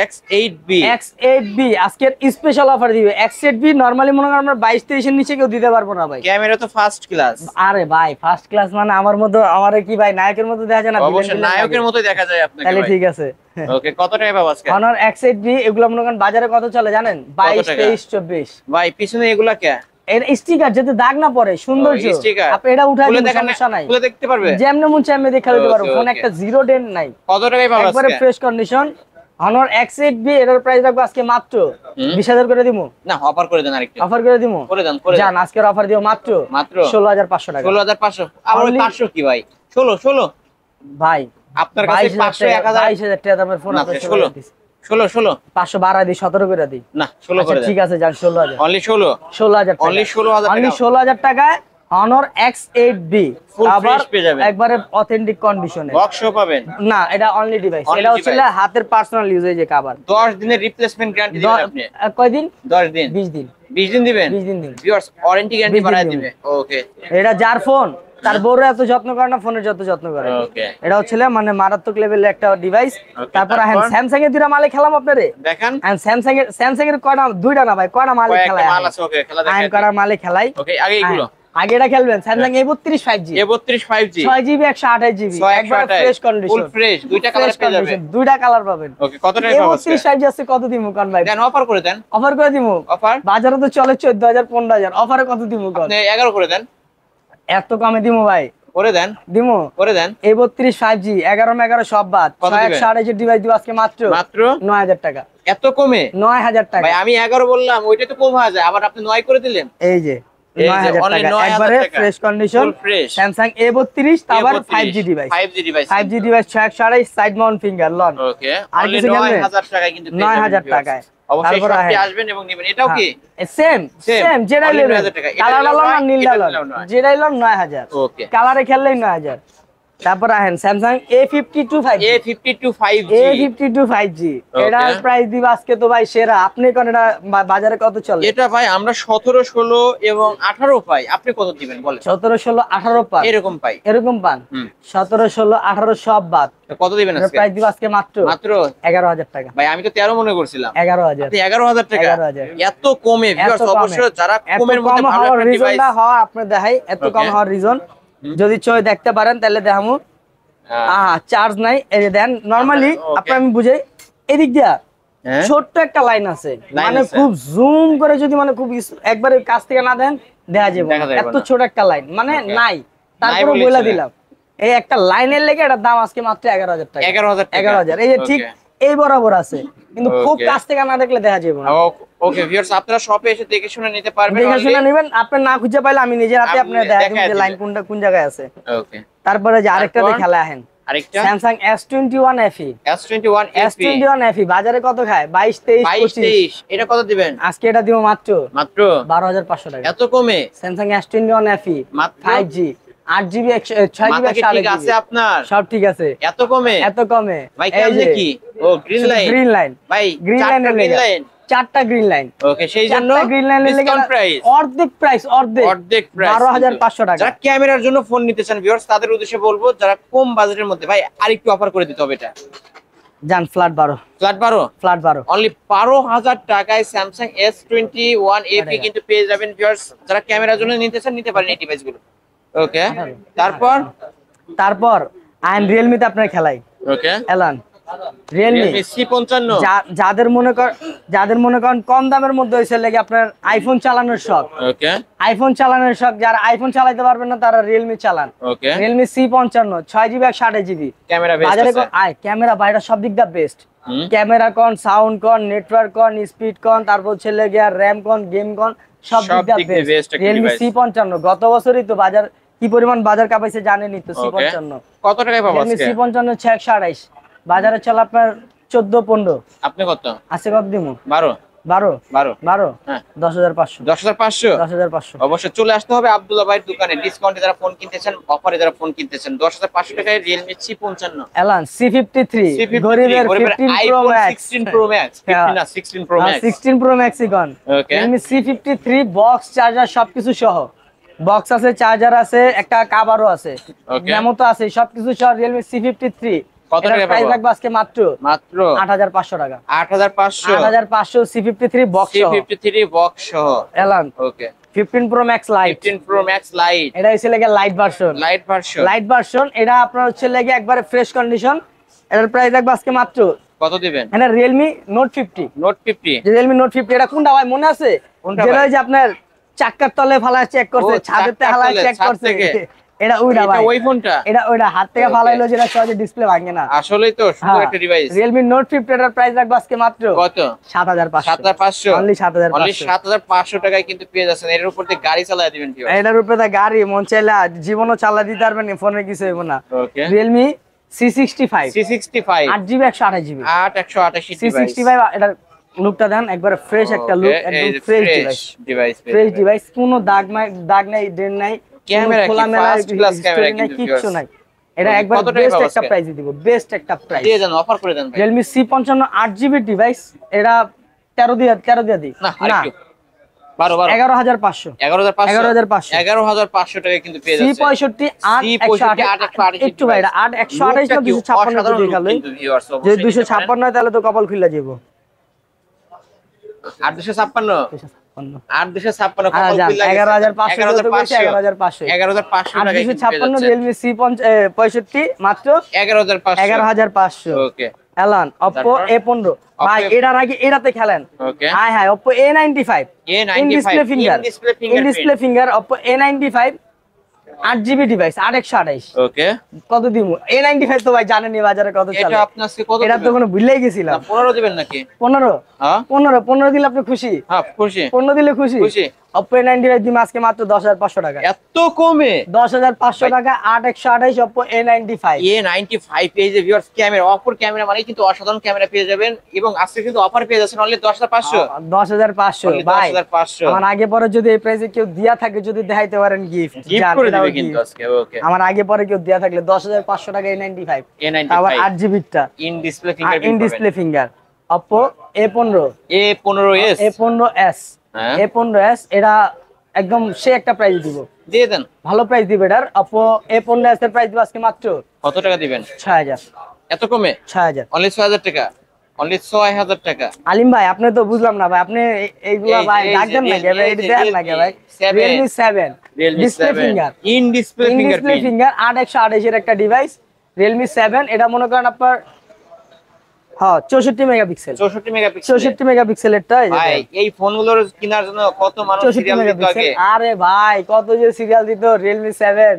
X8B, X8B আজকের স্পেশাল অফার দিবে। X8B নরমালি মনে করেন আমরা 22-23 এর নিচে কেউ দিতে পারবো না ভাই। ক্যামেরা তো ফার্স্ট ক্লাস, আরে ভাই ফার্স্ট ক্লাস মানে আমার মতো, আমারে কি ভাই নায়কের মতো দেখা যায় না? অবশ্যই নায়কের মতোই দেখা যায় আপনাকে তাহলে ভাই। ঠিক আছে। ওকে, কত টাকায় পাবো আজকে? Honor X8B এগুলো মনে করেন বাজারে কত চলে জানেন? 22, টাকা? 23, 24। ভাই পিছনে এগুলা কে? এর স্টিকার যাতে দাগ না পড়ে, সৌন্দর্য। ও, sticker। আপনি এটা উঠাই খুলে দিন, দেখেন, সমস্যা নাই। খুলে দেখতে পারবে? যেমনে মন চাইমে দেখা দিতে পারো, Okay, ফোন okay। একটা জিরো ডেন্ট নাই, কত টাকায় পাবো একবারে আজকে? Fresh condition. Honor X8B এর প্রাইস রাখবো আজকে মাত্র 20000 করে দিমু, না অফার করে দেন আরেকটু, অফার করে দিমু। করে দেন, করে দেন। জান আজকের অফার দিও মাত্র মাত্র 16500 টাকা। 16500, আবার Only- 500 কি ভাই? 16 ভাই আপনার কাছে 500 1000 22000 টাকা দামের ফোন না, আপনি 16 16 500 বাড়া দিই, 17 করে দিই। না 16 করে আচ্ছা, দেন, ঠিক আছে জান 16000, অনলি 16, 16000 টাকা, Only 16,000 টাকা। অনলি 16000 টাকায় Honor X8B Full আবার fresh পেয়ে যাবেন। একবারে অথেন্টিক কন্ডিশনে। বক্সও পাবেন। না এটা অনলি ডিভাইস, Only এটা হচ্ছে device। হাতের পার্সোনাল ইউজেজ কভার। 10 দিনের রিপ্লেসমেন্ট গ্যারান্টি দিবেন আপনি? কয়দিন? 10 দিন, 20 দিন, 20 দিন দিবেন 20 দিন দিন। ভিউয়ার্স, ওয়ারেন্টি গ্যারান্টি 20 দিন বাড়ায় দিবেন। দিবে। ওকে, এটা যার ফোন তার বড় এত যত্ন করে না, ফোনের যত যত্ন করে। ওকে, এটা হচ্ছে মানে মারাত্মক লেভেলের একটা ডিভাইস। Okay, তারপর তারপর? স্যামসাং এর দুইটা মালে খেলাম আপনারে। দেখান স্যামসাং এর কয়টা, দুইটা না ভাই, কয়টা মালে কয়েকটা খেলাই? মাল আছে। ওকে, খেলা আইন দেখাই করা মালে খেলাই। ওকে, আগে এগুলো আগে এটা খেলবেন Samsung A32 5G, A32 5G, 6GB 128GB, একবার ফ্রেশ কন্ডিশন, ফুল ফ্রেশ, দুইটা কালার পেয়ে যাবেন। দুইটা কালার পাবেন। ওকে, কত টাকা পাবো আজকে? A32 5G আছে কত দিমু কোন ভাই? দেন অফার করে দেন, অফার করে দিমু। অফার বাজারে তো চলে 14000 15000, অফারে কত দিমু কোন? আপনি 11 করে দেন, এত কমে দিমু ভাই? করে দেন, দিমু। করে দেন। A32 5G 11 সব বাদ, কত দিবেন? 128 ডিভাইস দিব আজকে মাত্র মাত্র 9000 টাকা। এত কমে? 9000 টাকা ভাই আমি 11 বললাম, ওইটা তো কম হয়ে যায়, আবার আপনি 9 করে দিলেন। এই যে এই যে, 9000 only টাকা 9000 একবারে টাকা। Fresh condition, Full fresh। Samsung A32 আবার 5G device, 5G device 5G device 128 side mount finger লন। ওকে, আর অনলি কিছু খেলবে? 9000 টাকায় কিন্তু পেয়ে 9000 যাবেন viewers। টাকায়। অবশ্যই তারপর শপে আহেন। আসবেন এবং নেবেন। এটাও কি সেম Same, সেম যেটা only নেবেন, 9000 টাকা। এটা কালার নিলেও আলাদা না, নয়, নীল এটা আলাদা, নিলেও নয়। যেটা নিলাম 9000, ওকে, কালারে খেললেই 9000। তারপর আহেন Samsung A52 5G, A52 5G, A52 5G এটার প্রাইস দিব আজকে তো ভাই সেরা। আপনি কোন এটা বাজারে কত চলে? এটা ভাই আমরা 17 16 এবং 18 পাই, আপনি কত দিবেন বলেন? 17 16 18 পান, এরকম পাই। এরকম পান। হুম। 17 16 18 সব বাদ, তো কত দিবেন আজকে? প্রাইস দিব আজকে মাত্র মাত্র 11000 টাকা। ভাই আমি তো 13 মনে করছিলাম। 11000, আপনি 11000 টাকা? 11000 এত কমে ভিউয়ার্স, এত কমে। অবশ্যই যারা এত কমের মধ্যে কম ভালো হওয়ার একটা ডিভাইস, রিজনটা হওয়া আপনি দেখাই, এত কম Okay. হওয়ার রিজন যদি চোখে দেখতে পারেন তাহলে দেখামু। চার্জ নাই, এই যে দেন নরমালি Okay. আপনি আমি বুঝাই, এদিক দিয়া হ্যাঁ ছোট্ট একটা লাইন আছে, Line মানে আছে। খুব জুম করে যদি মানে খুব একবারে কাছ থেকে না দেন দেখা যাবে দেখা না। যাবে এত না। ছোট একটা লাইন মানে Okay. নাই, তারপরে বলেই বলে চলে। দিলাম এই একটা লাইনের লেগে এটার দাম আজকে মাত্র 11000 টাকা। 11000 টাকা। 11000, এই যে ঠিক এই বরাবর আছে, কিন্তু খুব Okay. কাছ থেকে না দেখলে দেখা যাবে না। ওকে ভিউয়ার্স, আপনারা শপে এসে দেখে শুনে নিতে পারবেন। দেখে শুনে নেবেন, আপনি না খুঁজে পাইলে আমি নিজের হাতে আপনি আপনার দেখা দেখায় দিই যে লাইন দিবেন। কোনটা কোন জায়গায় আছে। ওকে, তারপরে যে আরেকটা তারপর? খেলা আহেন আরেকটা Samsung S21 FE, S21 FE, S21 FE বাজারে কত খায়? 22 23 22 25। 23, এটা কত দিবেন? আজকে এটা দিব মাত্র মাত্র 12500 টাকা। এত কমে? স্যামসাং S21 FE মাত্র 5G 8GB 6GB মাথা কি ঠিক আছে আপনার? সব ঠিক আছে। এত কমে? এত কমে ভাই কেমনে কি? ও গ্রিন লাইন, গ্রিন লাইন, ভাই গ্রিন লাইনের গ্রিন লেগে লাইন। 4টা গ্রিন লাইন। ওকে, সেই জন্য গ্রিন লাইনের লেগে ডিসকাউন্ট প্রাইস, অর্ধেক প্রাইস, অর্ধেক প্রাইস 12500 টাকা। যারা ক্যামেরার জন্য ফোন নিতে চান ভিউয়ার্স, তাদের উদ্দেশ্যে বলবো যারা কম বাজেটের মধ্যে, ভাই আরেকটু অফার করে দিতে হবে এটা। জান ফ্ল্যাট 12, ফ্ল্যাট 12, ফ্ল্যাট 12 অনলি 12,000 টাকায় স্যামসাং S21 FE কিন্তু পেয়ে যাবেন ভিউয়ার্স। যারা ক্যামেরার জন্য নিতে চান নিতে পারেন এই ডিভাইসগুলো। ওকে, তারপর আইন রিয়েলমিতে আপনার খেলাই। ওকে, এলান রিয়েলমি C55, যাদের মনে করেন কম দামের মধ্যে হইছে লাগে আপনার আইফোন চালানোর শখ। ওকে, আইফোন চালানোর শখ, যারা আইফোন চালাতে পারবেন না তারা রিয়েলমি চালান। ওকে, Realme C55 6GB 128GB camera best বাজারে আছে। ক্যামেরা বাইরে সব দিক দিয়ে বেস্ট। ক্যামেরা কোন, সাউন্ড কোন, নেটওয়ার্ক কোন, স্পিড কোন, তারপর হচ্ছে লাগে র‍্যাম কোন, গেম কোন, সব দিক দিয়ে বেস্ট। রিয়েলমি C55 গত বছরই তো বাজার কি পরিমাণ বাজার কাপাইছে জানেনই তো। C55 কত টাকায় পাবো আজকে? C55 628 বাজারে চলে আপনার 14-15। আপনি কত আছে কত দিমু? 12 12 হ্যাঁ 10,500 10,500। 10,500 অবশ্যই চলে আসতে হবে আব্দুল্লাহ ভাইয়ের দোকানে। ডিসকাউন্টে যারা ফোন কিনতেছেন, অফারে যারা ফোন কিনতেছেন 10,500 টাকায় রিয়েলমি C55। এলান C53 গরিবের 15 Pro Max 16 Pro Max 15 না 16 Pro Max 16 Pro Max ইকন। ওকে, রিয়েলমি C53 বক্স, চার্জার সবকিছু সহ। বক্স আছে, চার্জার আছে, একটা কভারও আছে, ওকে, মেমো তো আছে, সবকিছু সহ রিয়েলমি C53। কত টাকা প্রাইস পাবো? লাগবে আজকে মাত্র 8,500 টাকা। 8,500 8,500 C53 বক্স সহ। C53 বক্স সহ। এলান ওকে, 15 Pro Max light. 15 Pro Max light, এটা হচ্ছে লাগে লাইট ভার্সন। লাইট ভার্সন এটা আপনার হচ্ছে লাগে একবারে ফ্রেশ কন্ডিশন। এটার প্রাইস লাগবে আজকে মাত্র কত দিবেন? এটা Realme note 50। Note 50, Realme note 50 এটা কোনটা ভাই মনে আছে? কোনটা যেটা ভাই? ওই যে আপনার চাক্কার তলে ফালা চেক করছে, ছাদের তে ফালা চেক ছাদ করছে। থেকে? এটা ওইটা ভাই, এটা ওই ফোনটা? এটা ওইটা হাত থেকে ফালাইলো যেটা সহজে ডিসপ্লে ভাঙে না। আসলেই তো সুন্দর একটা ডিভাইস। রিয়েলমি নোট 50 এর প্রাইস লাগবে আজকে মাত্র কত? 7,500। 7,500, অনলি 7,500। অনলি 7,500 টাকায় কিন্তু পেয়ে যাচ্ছেন। এর উপর দিয়ে গাড়ি চালায় দিবেন কি? এটার উপরে তো গাড়ি মন চাইলে জীবনও চালা দিতে পারবেন, ফোনে কিছু হইব না। ওকে, Realme C65 C65 8GB 128GB 128 C65 এটার লুকটা দেন একবারে ফ্রেশ একটা লুক, একদম ফ্রেশ ডিভাইস। ফ্রেশ ডিভাইস, কোনো দাগ নাই, ডেন নাই, ক্যামেরা কি খোলামেলা ফার্স্ট ক্লাস ক্যামেরা history নাই, কিন্তু কিচ্ছু viewers। নাই। এটা একবার কত টাকা বেস্ট পাবো একটা আজকে? প্রাইস দিব, বেস্ট একটা প্রাইস দিয়ে দেন, অফার করে দেন ভাই। Realme C55 8GB device. এটা 13 দিয়ে দিই না আরেকটু 12 11,500 11,500 টাকায় কিন্তু পেয়ে যাচ্ছেন। C65 8 একটু ভাই, এটা 128 না 256 দিয়ে গেল। যে 256 হয় তাহলে তো কপাল খুলে যাবো। 8,256 11,500 কপাল খুলে 11,500 11,500 টাকায় কিন্তু পেয়ে 256 যাচ্ছেন। Realme C65 মাত্র 11,500। ওকে, এলান Oppo A15 ভাই, এটার আগে এটাতে খেলেন। Okay, hi Oppo A95 in display finger Oppo A95 8GB device 8/128। Okay, কত দিমু? A95 তো ভাই জানেনই বাজারে কত চলে। এটা আপনি আজকে কত এটা তো দিবেন? কোনো ভুলেই গেছিলাম। 15 দিবেন নাকি? 15 হ্যাঁ 15 দিলে আপনি খুশি? হ্যাঁ খুশি। 15 দিলে খুশি? Oppo A95 দিম আজকে মাত্র 10,500 টাকা। এত কমে? 10,500 টাকা 8/128 Oppo A95। A95 এই যে ভিউয়ার্স ক্যামেরা, অপর ক্যামেরা মানে কিন্তু অসাধারণ ক্যামেরা পেয়ে যাবেন। এবং আজকে কিন্তু অফার পেয়ে যাচ্ছেন অনলি 10,500। 10,500 ভাই, 10,500 আমার আগে পরে যদি এই প্রাইসে কেউ দিয়া থাকে, যদি দেখাইতে পারেন গিফট করে দিবে কিন্তু আজকে। ওকে, আমার আগে পরে কেউ দিয়া থাকলে 10,500 টাকা A95 আবার 8GB টা in display finger Oppo A15s A15s হ্যাঁ A15s এটা একদম সে একটা প্রাইস দিব, দিয়ে দেন। ভালো প্রাইস দিবে এটার। Oppo A15s এর প্রাইস দিব আজকে মাত্র কত টাকা দিবেন? 6,000। এত কমে? 6,000 অনলি 6,000 টাকা, অনলি 6,000 টাকা। আলিম ভাই আপনি তো বুঝলাম না ভাই, আপনি এইগুলা ভাই ডাক দেন না কে ভাই, এটা দেন না কে ভাই। Realme 7 display finger in display finger 8/128 এর একটা ডিভাইস Realme 7। এটা মনে করেন আপনার হ্যাঁ 64 মেগাপিক্সেল 64 মেগাপিক্সেলের টা। ভাই এই ফোনগুলোর কেনার জন্য কত মানুষ 64 সিরিয়াল দিত আগে। মেগাপিক্সেল, আরে ভাই কত যে সিরিয়াল দিত। Realme 7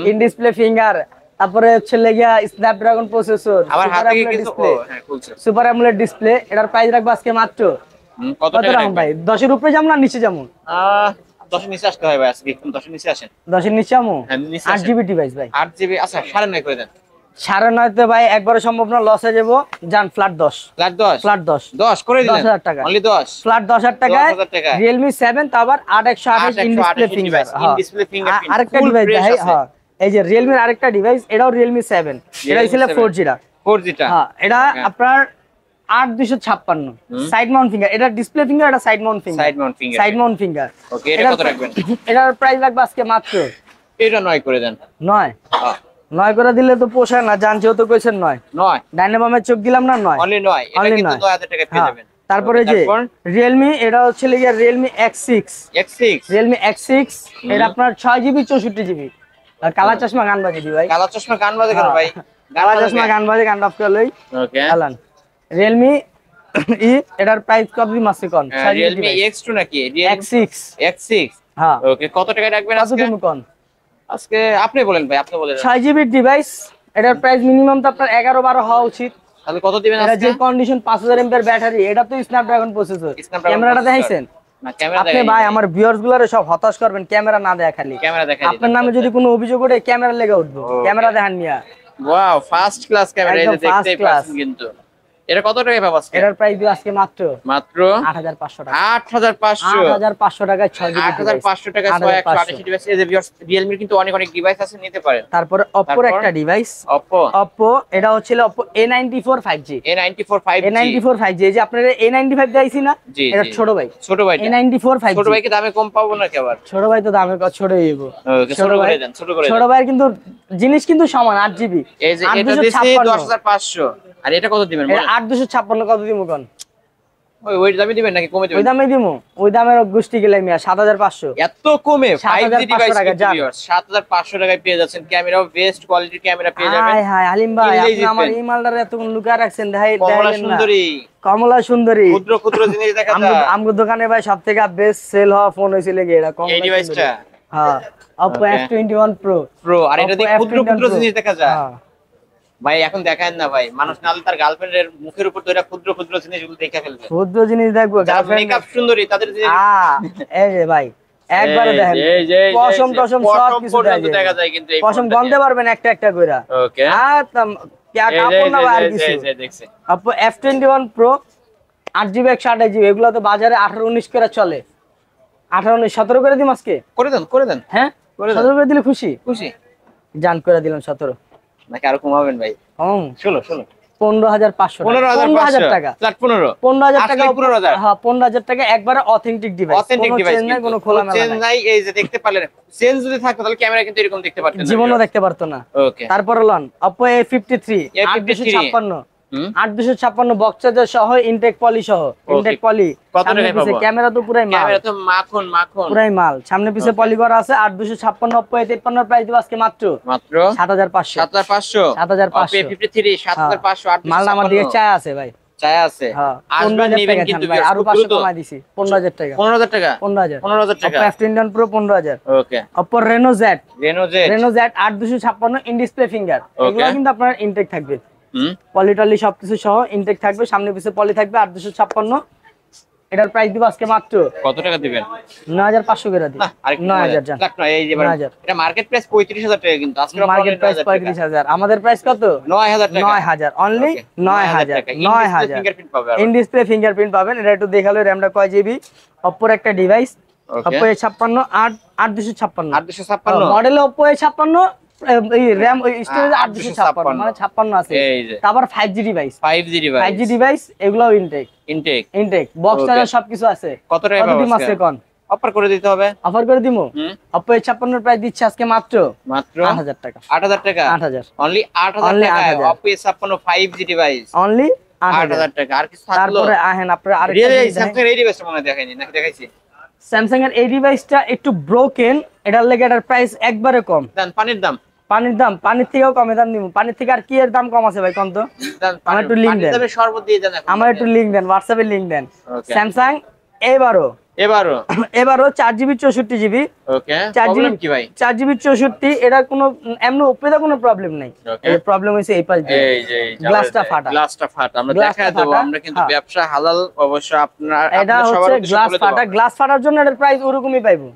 ইন ডিসপ্লে ফিঙ্গার, তারপরে হচ্ছে লাগিয়া স্ন্যাপড্রাগন প্রসেসর, আমার হাতে কি কিছু হ্যাঁ খুলছে সুপার অ্যামোলেড ডিসপ্লে। এটার প্রাইস রাখবো আজকে মাত্র কত টাকা রাখুন ভাই? 10 এর উপরে যাম না নিচে যামু? 10 এর নিচে আসতে হয় ভাই, আজকে একদম 10 এর নিচে আসেন। 10 এর নিচে যামু? হ্যাঁ নিচে 8GB ডিভাইস ভাই। 8GB আচ্ছা 9.5 করে দেন। 9.5 তে ভাই একবারে সম্ভব না, লস হয়ে যাবো। জান ফ্ল্যাট 10 10 করে দিলেন 10,000 টাকা অনলি 10 ফ্ল্যাট 10,000 টাকায় 10,000 টাকা Realme 7 তো আবার 8/128 in display finger. In display finger আরেকটা ডিভাইস দেখাই। হ্যাঁ এই যে Realme এর আরেকটা ডিভাইস, এটাও Realme 7, এটা ছিল 4G টা। 4G টা হ্যাঁ এটা আপনার 8,256 সাইড মাউন্ট ফিঙ্গার। এটা ডিসপ্লে ফিঙ্গার, এটা সাইড মাউন্ট ফিঙ্গার। ওকে, এটা কত রাখবেন? এটার প্রাইস লাগবে আজকে মাত্র এটা 9 করে দেন। 9 9 করে দিলে তো পোষায় না, জান যেহেতু কইছেন 9 9 ডাইনামামের চোখ দিলাম না 9 অনলি 9 এটা Only কিন্তু 9 9000 টাকা পেয়ে যাবেন। তারপরে যে Realme, এটা হচ্ছে লিগা Realme X6 X6 Realme X6 এটা আপনার 6GB 64GB। আর কালা চশমা গান বাজে দি ভাই, কালো চশমা গান বাজে কেন ভাই? কালা চশমা গান বাজে, গান অফ করে লই। ওকে চালান Realme ই, এটার প্রাইস কত দিন মাসে কোন? Realme X2 নাকি X6 X6? হ্যাঁ ওকে, কত টাকা রাখবেন কত আজকে? দিন কোন? আজকে আপনি বলেন ভাই, আপনি বলেন। 6GB ডিভাইস, এটার প্রাইস মিনিমাম তো আপনার 11-12 হওয়া উচিত। তাহলে কত দিবেন এটা আজকে? যে কন্ডিশন 5000 mAh ব্যাটারি, এটা তো স্ন্যাপড্রাগন প্রসেসর। ক্যামেরাটা দেখাইছেন? না, ক্যামেরা আপনি ভাই আমার ভিউয়ার্স গুলারে সব হতাশ করবেন, ক্যামেরা না দেখালি। ক্যামেরা দেখাই আপনার নামে যদি কোনো অভিযোগ ওঠে ক্যামেরা লেগে উঠবো। ক্যামেরা দেখান মিয়া। ওয়াও, ফার্স্ট ক্লাস ক্যামেরা, এই যে একদম first দেখতেই class। পাচ্ছেন কিন্তু। এটা কত টাকায় পাবো আজকে? এটার প্রাইস দিও আজকে মাত্র মাত্র 8500 টাকা। 8500 8500 টাকায় 6GB 8500 টাকা 128 ডিভাইস। এই যে ভিউয়ার্স, Realme কিন্তু অনেক অনেক ডিভাইস আছে, নিতে পারেন। তারপরে Oppo একটা ডিভাইস, Oppo এটা হচ্ছিল Oppo A94 5G। A94 5G, A94 5G, এই যে আপনারা A95 দেখাইছি না, এটা ছোট ভাই। ছোট ভাই, A94 5G। ছোট ভাইকে দামে কম পাবো নাকি আবার? ছোট ভাই তো দামে কত ছোট হইবো। ওকে, ছোট করে দেন, ছোট করে দেন। ছোট ভাইয়ের কিন্তু জিনিস কিন্তু সমান 8GB। এই যে এটা দিছি 10500, আর এটা কত দিবেন বলেন? 8256 কত দিমু কোন? ওই দামে দিবেন নাকি কমে দিবেন? ওই দামে দিমু, ওই দামের গোষ্ঠী গেলাই মিয়া 7500। এত কমে 5G ডিভাইস 7500 টাকায় পেয়ে যাচ্ছেন। ক্যামেরাও বেস্ট কোয়ালিটির ক্যামেরা পেয়ে যাবেন। হাই হাই আলিম ভাই, কিনলেই আপনি আমার জিতবেন। এই মালটারে এতক্ষণ লুকায় রাখছেন, দেখাই কমলা দেখাইলেন না। সুন্দরী, কমলা সুন্দরী, ক্ষুদ্র ক্ষুদ্র জিনিস দেখা যায়। আমগো দোকানে ভাই সবথেকে বেস্ট সেল হওয়া ফোন হইছিল কি এটা, কমলা এই ডিভাইসটা। হ্যাঁ, Oppo Okay. F21 Pro। আর এটা দিয়ে Oppo ক্ষুদ্র F21 ক্ষুদ্র Pro। জিনিস দেখা যায়। হ্যাঁ। ভাই এখন দেখায় না ভাই, মানুষ নালে তার গার্লফ্রেন্ডের মুখের উপর তো এরা ক্ষুদ্র ক্ষুদ্র জিনিসগুলো দেখে ফেলবে। ক্ষুদ্র জিনিস দেখবো গার্লফ্রেন্ড মেকআপ সুন্দরী তাদের জিনিস এই যে ভাই একবারে দেখেন, পশম টশম সব কিছু দেখা যায় কিন্তু এই পশম গন্ধে পারবেন একটা একটা কইরা। ওকে, আর কাপড় না আর কিছু। দেখছি Oppo F21 Pro 8GB 128GB, এগুলো তো বাজারে 18-19 করে চলে। 18-19 17 করে দিম আজকে। করে দেন হ্যাঁ, করে দেন। 17 করে দিলে খুশি খুশি জান করে দিলাম 17। নাকি আরো কমাবেন ভাই? কম 16 15500 15500 টাকা। ফ্ল্যাট 15 15000 টাকা। 15000। হ্যাঁ 15000 টাকা একবারে authentic device. Authentic device, change নাই, কোনো খোলা মেলা চেঞ্জ নাই। নাই। এই যে দেখতে পারলেন, চেঞ্জ যদি থাকতো তাহলে ক্যামেরা কিন্তু এরকম দেখতে পারতেন না, জীবনও দেখতে পারতো না। ওকে, তারপরে লন Oppo A53 8256 8256 বক্স চার্জার সহ ইনটেক পলি সহ। ইনটেক পলি কত টাকায় পাবো? ক্যামেরা তো পুরাই মাল, ক্যামেরা তো মাখন মাখন পুরাই মাল, সামনে পিছে পলি করা আছে। 8256 Oppo A53 প্রাইস দিব আজকে মাত্র 7500 7500 7500 53 7500 মাল আমার দিকে চায় আছে ভাই, চাই আছে। হ্যাঁ আসবেন 15000 নেবেন টাকা কিন্তু ভাই, আরো 500 কমাই দিছি 15000 টাকা। 15000 টাকা 15000 টাকা। Oppo F21 Pro 15000। Okay, Oppo Reno Z Reno Z 8256 in display finger, এগুলো কিন্তু আপনার ইনটেক থাকবে, হুম, পলি টলি সবকিছু সহ ইনটেক থাকবে, সামনে পিছে পলি থাকবে। 8256 এটার প্রাইস দিব আজকে মাত্র কত টাকা দিবেন? 9500 করে দিই। না আরেকটু 9000 জান, লাখ না, এই যে 9000 এটা মার্কেট প্রাইস 35000 টাকা, কিন্তু আজকে মার্কেট প্রাইস 35000, আমাদের প্রাইস কত? 9000 টাকা। 9000 অনলি, 9000 9000 ফিঙ্গারপ্রিন্ট পাবে। ইন ডিসপ্লে ফিঙ্গারপ্রিন্ট পাবেন। এটা একটু দেখালো র‍্যামটা কয় জিবি। Oppo এর একটা device Oppo A56 8256 8256 model Oppo A56, এই র‍্যাম ওই স্টোরেজ 8256 মানে 56 আছে। এই যে তারপর 5G device 5G device 5G device এগুলাও intact intact box Okay. Charger সবকিছু আছে। কত টাকা পাবো দিন আছে কোন? অফার করে দিতে হবে? অফার করে দিমু। হুম, Oppo A56 এর প্রাইস দিচ্ছে আজকে মাত্র 8000 টাকা। 8000 টাকা 8000 অনলি 8000 Only টাকা 8000 Oppo A56 5G device only 8000 টাকা। আর কিছু থাকলো? তারপরে আহেন আপনারা আরেকটা রিয়েল জিনিস দেখেন। স্যামসাং এই ডিভাইস মনে দেখাইনি নাকি দেখাইছি? স্যামসাং এর এই ডিভাইসটা একটু ব্রোকেন, এটার লেগে এটার প্রাইস একবারে কম। দেন পানির দাম, পানির দাম পানির থেকেও কমে দাম দিব। পানির থেকে আর কি এর দাম কম আছে ভাই কোন তো? দেন আমার একটু link দেন। তবে শরবত দিয়ে দেন এখন। আমার একটু লিংক দেন, হোয়াটসঅ্যাপে লিংক দেন। Okay. স্যামসাং এবারও এবারও 4GB 64GB। ওকে, 4GB প্রবলেম কি ভাই? 4GB 64, এটা কোনো এমন উপরে কোনো প্রবলেম নাই। Okay. এই প্রবলেম হইছে এই পাশ দিয়ে এই যে গ্লাসটা ফাটা। গ্লাসটা ফাটা আমরা গ্লাসটা দেখায় দেব। ফাটা। আমরা কিন্তু হ্যাঁ। ব্যবসা হালাল অবশ্য আপনার এটা আপনাদের সবার হচ্ছে উদ্দেশ্যে গ্লাস বলে দেব। ফাটা, গ্লাস ফাটার জন্য এটার প্রাইস ওরকমই পাইবো।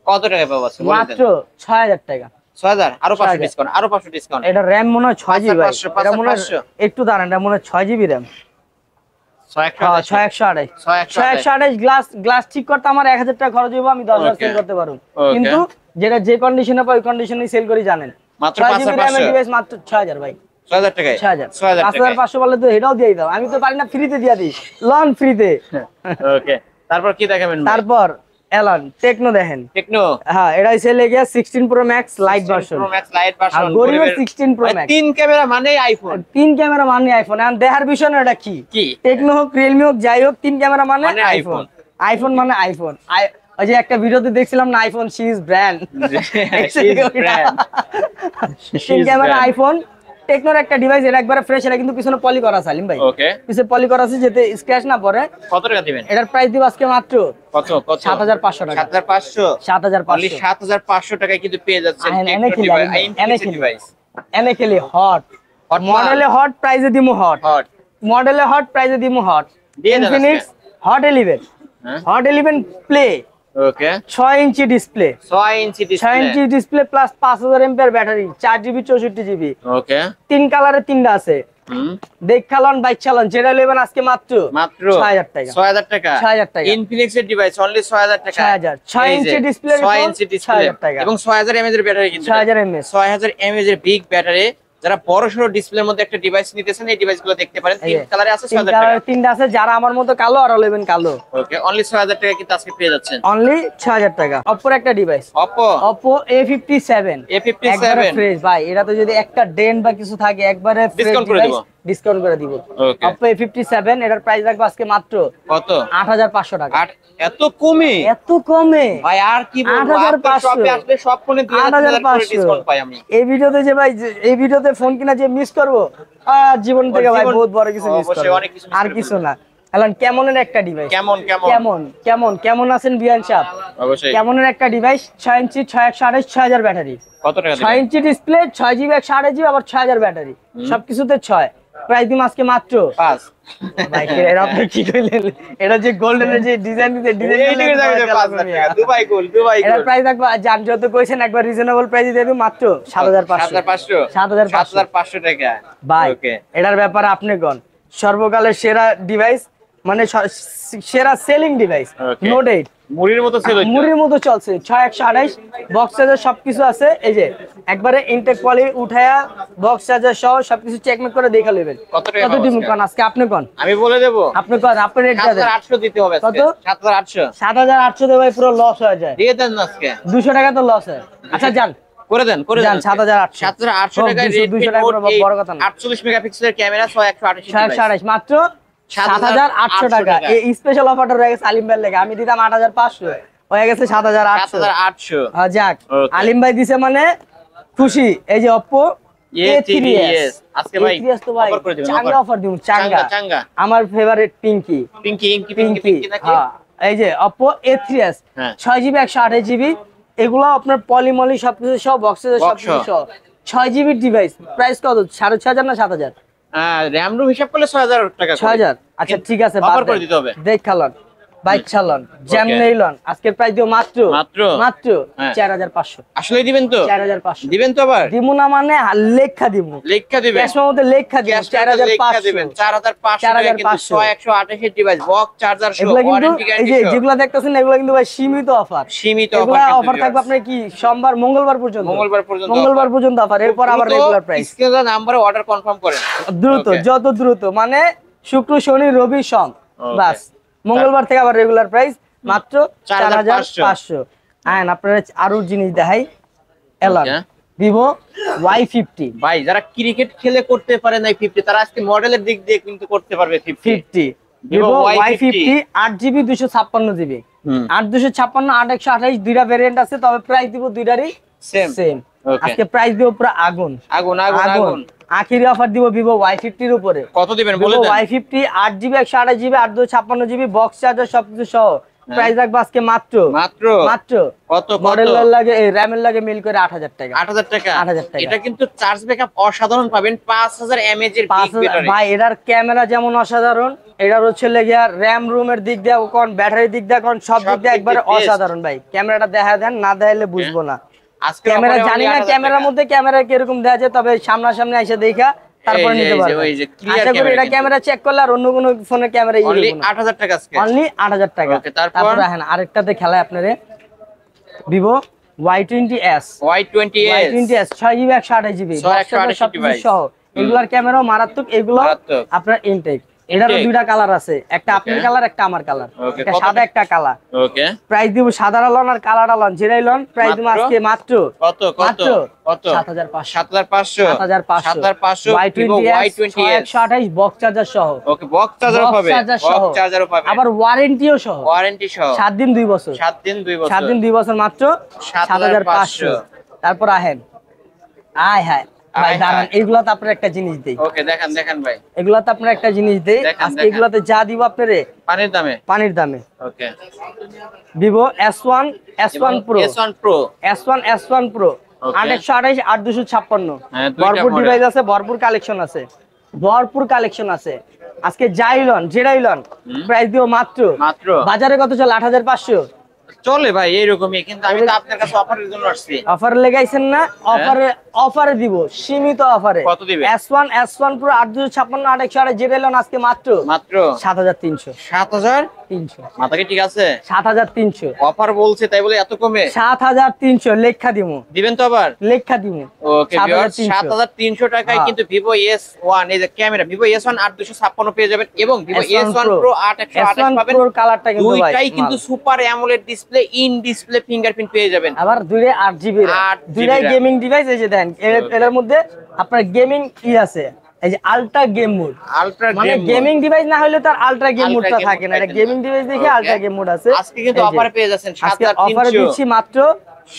কত টাকা পাবো আছে বলে মাত্র দেন? 6000 টাকা। 6000 আরো 500 6000 ডিসকাউন্ট, আরো 500 ডিসকাউন্ট। এটা র‍্যাম মনে হয় 6GB ভাই। 500, এটা মনে হয় 500 একটু দাঁড়ান, এটা মনে হয় 6GB র‍্যাম। 6128 6128 গ্লাস ঠিক করতে আমার 1000 টাকা খরচ হইব, আমি 10000 সেল করতে পারবো। Okay. কিন্তু যেটা যে কন্ডিশনে পাই ওই কন্ডিশনেই সেল করি জানেন। মাত্র 6GB র‍্যাম এর 500 ডিভাইস মাত্র 6000 ভাই। 6000 টাকায় 6000 6000 টাকায় 5500 বলে তো এটাও দিয়ে দাও, আমি তো পারি না ফ্রিতে দিয়া দিই, লন ফ্রিতে। ওকে, তারপর কি দেখাবেন ভাই? তারপর এলন টেকনো দেখেন, টেকনো। হ্যাঁ এটা হচ্ছে লেগে 16 pro max light version, pro max light version, গরিবের 16 প্রো ম্যাক্স। তিন ক্যামেরা মানে আইফোন, তিন ক্যামেরা মানে আইফোন। এখন দেখার বিষয় না এটা কি, কি টেকনো হোক রিয়েলমি হোক যাই হোক, তিন ক্যামেরা মানে মানে আইফোন, আইফোন মানে আইফোন। ওই যে একটা ভিডিওতে দেখছিলাম না, আইফোন শি ইজ ব্র্যান্ড, তিন ক্যামেরা আইফোন। টেকনোর একটা ডিভাইস, এটা একবারে ফ্রেশ, এটা কিন্তু পিছনে পলি করা আছে আলিম ভাই, ওকে পিছনে পলি করা আছে যাতে স্ক্র্যাচ না পড়ে। কত টাকা দিবেন? এটার প্রাইস দিব আজকে মাত্র কত কত 7500 টাকা। 7500, 7500, 7500 টাকায় কিন্তু পেয়ে যাচ্ছেন এনে খেলি হট মডেলে, হট প্রাইসে দিমু, হট হট মডেলে, হট প্রাইসে দিমু, হট দিয়ে দেন Infinix hot 11, hot 11 play, okay 6 inch display, 6 inch 6 inch display plus 5000 এমপিআর ব্যাটারি, 4GB 64GB, ওকে তিন কালারে তিনটা আছে। দেখ চালান বাইক চালান, যেটা নেবেন আজকে মাত্র 6000 টাকা, 6000 টাকা, 6000 টাকা ইনফিনিক্স এর ডিভাইস অনলি 6000 টাকা, 6000, 6 ইঞ্চি ডিসপ্লে, 6 ইঞ্চি ডিসপ্লে 6000 টাকা এবং 6000 এমএএইচ এর ব্যাটারি, কিন্তু 6000 এমএএইচ, 6000 এমএএইচ এর বিগ ব্যাটারি। যারা বড় সড়ো ডিসপ্লের মধ্যে একটা ডিভাইস নিতেছেন, এই ডিভাইসগুলো দেখতে পারেন, তিন কালারে আছে, 6000 টাকা, তিনটা আছে। যারা আমার মতো কালো আর নেবেন কালো, ওকে অনলি 6000 টাকা কিন্তু আজকে পেয়ে যাচ্ছেন, অনলি 6000 টাকা। অপোর একটা ডিভাইস, Oppo A57, একবারে ফ্রেশ ভাই। এটা তো যদি একটা ডেন্ট বা কিছু থাকে একবারে ডিসকাউন্ট করে দেব, ডিসকাউন্ট করে দিব। Oppo A57 এটার প্রাইস রাখবো আজকে মাত্র কত? 8500 টাকা। এত কমে? এত কমে ভাই, আর কি বলবো, 8500, শপে আসলে সব ফোনে 2500 করে ডিসকাউন্ট পাই আমি। এই ভিডিওতে যে ভাই, এই ভিডিওতে ফোন কিনা যে মিস করব, আর জীবন থেকে ভাই বহুত বড় কিছু মিস করব, আর কিছু না। এখন কেমনের একটা ডিভাইস, কেমন আছেন বিয়ান সাহেব? অবশ্যই কেমনের একটা ডিভাইস, 6 ইঞ্চি 6128, 6000 ব্যাটারি, কত টাকা? 6 ইঞ্চি ডিসপ্লে, 6GB 128GB, আবার 6000 ব্যাটারি, সবকিছুতে 6। প্রাইস দিম আজকে মাত্র 5। ভাই এর আপনি কি কইলেন? এটা যে গোল্ডেনের যে ডিজাইন দুবাই গোল্ড, এটা প্রাইস রাখবো জান যত কইছেন একবার রিজনেবল প্রাইসে দিয়ে দিই মাত্র 7500 টাকা ভাই। এটার ব্যাপারে আপনি কোন সর্বকালের সেরা ডিভাইস, মানে সেরা সেলিং ডিভাইস, নো ডেট, মুড়ির মতো সেল হচ্ছে, মুড়ির মতো চলছে। 6128 বক্স চার্জার সবকিছু আছে, এই যে একবারে ইনটেক পলি উঠায়া বক্স চার্জার সহ সবকিছু চেকমেক করে দেখা নেবেন। কত দিবেন কোন আজকে? আপনি কোন? আমি বলে দেব, আপনি কোন? আপনি রেট দেন। 7800 দিতে হবে আজকে। কত? 7800। 7800 দে ভাই, পুরো লস হয়ে যায়। দিয়ে দেন আজকে 200 টাকা তো লস হয়। আচ্ছা যান করে দেন 7800 টাকায় Redmi Note 48 মেগাপিক্সেলের ক্যামেরা, 128 মাত্র 7800 টাকা। এই স্পেশাল অফারটা রয়ে গেছে আলিম ভাইয়ের লেগে, আমি দিতাম 8500, হয়ে গেছে 7800। হ্যাঁ যাক, আলিম ভাই দিছে মানে খুশি। এই যে Oppo A3s, আজকে ভাই অফার করে দিবেন, চাঙ্গা অফার দিমু, চাঙ্গা। আমার ফেভারিট পিঙ্কি। হ্যাঁ এই যে Oppo A3s 6GB 128GB, এগুলো আপনার পলিমলি সবকিছু সব বক্সে সবকিছু সব 6GB ডিভাইস। প্রাইস কত? 6500 না 7000? র‍্যাম রুম হিসাব করলে 6000 টাকা। 6000? আচ্ছা ঠিক আছে, অফার করে দিতে হবে। দেখালন বাইক চালান, জ্যাম নেইলন, আজকের প্রাইস দিও মাত্র 4500। আসলে দিবেন তো? 4500 দিবেন তো? আবার দিমু না মানে লেখা দিমু, লেখা দিবেন, ক্যাশের মধ্যে লেখা দিবেন। 4500 দিবেন, 4500 কিন্তু 128 এর ডিভাইস, বক্স চার্জার সহ, ওয়ারেন্টি গ্যারান্টি সহ। এই যে যেগুলো দেখতেছেন এগুলো কিন্তু ভাই সীমিত অফার, অফার থাকবে আপনার কি সোমবার মঙ্গলবার পর্যন্ত অফার, এরপর আবার রেগুলার প্রাইস। স্ক্রিনে নাম্বারে অর্ডার কনফার্ম করেন দ্রুত, যত দ্রুত, মানে শুক্র শনি রবি সোম, বাস মঙ্গলবার থেকে আবার রেগুলার প্রাইস মাত্র 4500। আইন আপনারা আরো জিনিস দেখাই, এলন Vivo Y50 ভাই, যারা ক্রিকেট খেলে করতে পারে না 50, তারা আজকে মডেলের দিক দিয়ে কিন্তু করতে পারবে 50। Vivo Y50 8GB 256GB, 8256 8128 দুইটা ভেরিয়েন্ট আছে, তবে প্রাইস দিব দুইটারই সেম। আজকে প্রাইস দিব পুরো আগুন। আখেরি অফার দিব Vivo Y50 এর উপরে। কত দিবেন বলে দেন? Y50 8GB 128GB 8256GB box charger সবকিছু সহ, প্রাইস রাখবো আজকে মাত্র কত? মডেলের লাগে এই র‍্যামের লাগে মিল করে 8000 টাকা। 8000 টাকা। এটা কিন্তু চার্জ ব্যাকআপ অসাধারণ পাবেন, 5000 mAh এর বিগ ব্যাটারি ভাই। এটার ক্যামেরা যেমন অসাধারণ, এটার হচ্ছে লাগিয়া র‍্যাম রুমের দিক দিয়ে কোন, ব্যাটারির দিক দিয়ে কোন, সব দিক দিয়ে একবারে অসাধারণ ভাই। ক্যামেরাটা দেখা দেন, না দেখাইলে বুঝবো না। ক্যামেরা জানি না ক্যামেরার মধ্যে ক্যামেরা কিরকম দেখা যায়, তবে সামনাসামনি এসে দেখা তারপরে নিতে পারবেন। আশা করি এটা ক্যামেরা চেক করলে আর অন্য কোনো ফোনের ক্যামেরা অনলি 8000 টাকা আজকে, অনলি 8000 টাকা। তারপর দেখেন আরেকটাতে খেলায় আপনারে Vivo Y20s 6GB 128GB সহ, এগুলার ক্যামেরাও মারাত্মক, এগুলো আপনার ইনটেক। এটারও দুইটা কালার আছে, একটা আপনার কালার একটা আমার কালার, একটা সাদা একটা কালার। ওকে, প্রাইস দিব সাদা লন আর কালার লন যেটাই লন প্রাইস দিব আজকে মাত্র কত কত কত 7500 7500 Y20 128 বক্স চার্জার সহ। ওকে, বক্স চার্জার পাবে, বক্স চার্জারও পাবে, আবার ওয়ারেন্টিও সহ, ওয়ারেন্টি সহ 7 দিন 2 বছর, 7 দিন 2 বছর, 7 দিন 2 বছর মাত্র 7500। তারপর আহেন আয় হায় ভাই দাঁড়ান, এগুলাতে আপনার একটা জিনিস দেই। ওকে, দেখান দেখান ভাই, এগুলাতে আপনার একটা জিনিস দেই আজকে, এগুলাতে যা দিব আপনারে পানির দামে। ওকে, Vivo S1 S1 Pro, S1 Pro 828 8256, ভরপুর ডিভাইস আছে, ভরপুর কালেকশন আছে, ভরপুর কালেকশন আছে। আজকে যাইলন যেটাইলন প্রাইস দিও মাত্র বাজারে কত চলে 8500 চলে ভাই এইরকমই, কিন্তু আমি তো আপনার কাছে অফারের জন্য আসছি। অফার লাগাইছেন না, অফারে দিব, সীমিত অফারে। কত দিবেন? S1 Pro 8256 828 যেটাইলন আজকে মাত্র 7300 7300। মাথা কি ঠিক আছে? 7300 অফার বলছে তাই বলে এত কমে? 7300 লেখা দিমু, দিবেন তো আবার? লেখা দিমু। ওকে ভিউয়ার্স, 7300 টাকায় কিন্তু Vivo S1 এই যে ক্যামেরা Vivo S1 8256 পেয়ে যাবেন, এবং Vivo S1 Pro 8128 পাবেন। Pro কালারটা কিন্তু ভাই দুইটাই কিন্তু super AMOLED display, in display fingerprint পেয়ে যাবেন। আবার দুইটাই 8GB, দুইটাই গেমিং ডিভাইস। এই যে দেন এর মধ্যে আপনার গেমিং কি আছে, এই যে আলট্রা গেম মোড, মানে গেমিং ডিভাইস না হলে তার আলট্রা গেম মোডটা থাকে না, এটা গেমিং ডিভাইস দেখে আলট্রা গেম মোড আছে। আজকে কিন্তু অফারে পেয়ে যাচ্ছেন 7300, অফারে দিচ্ছি মাত্র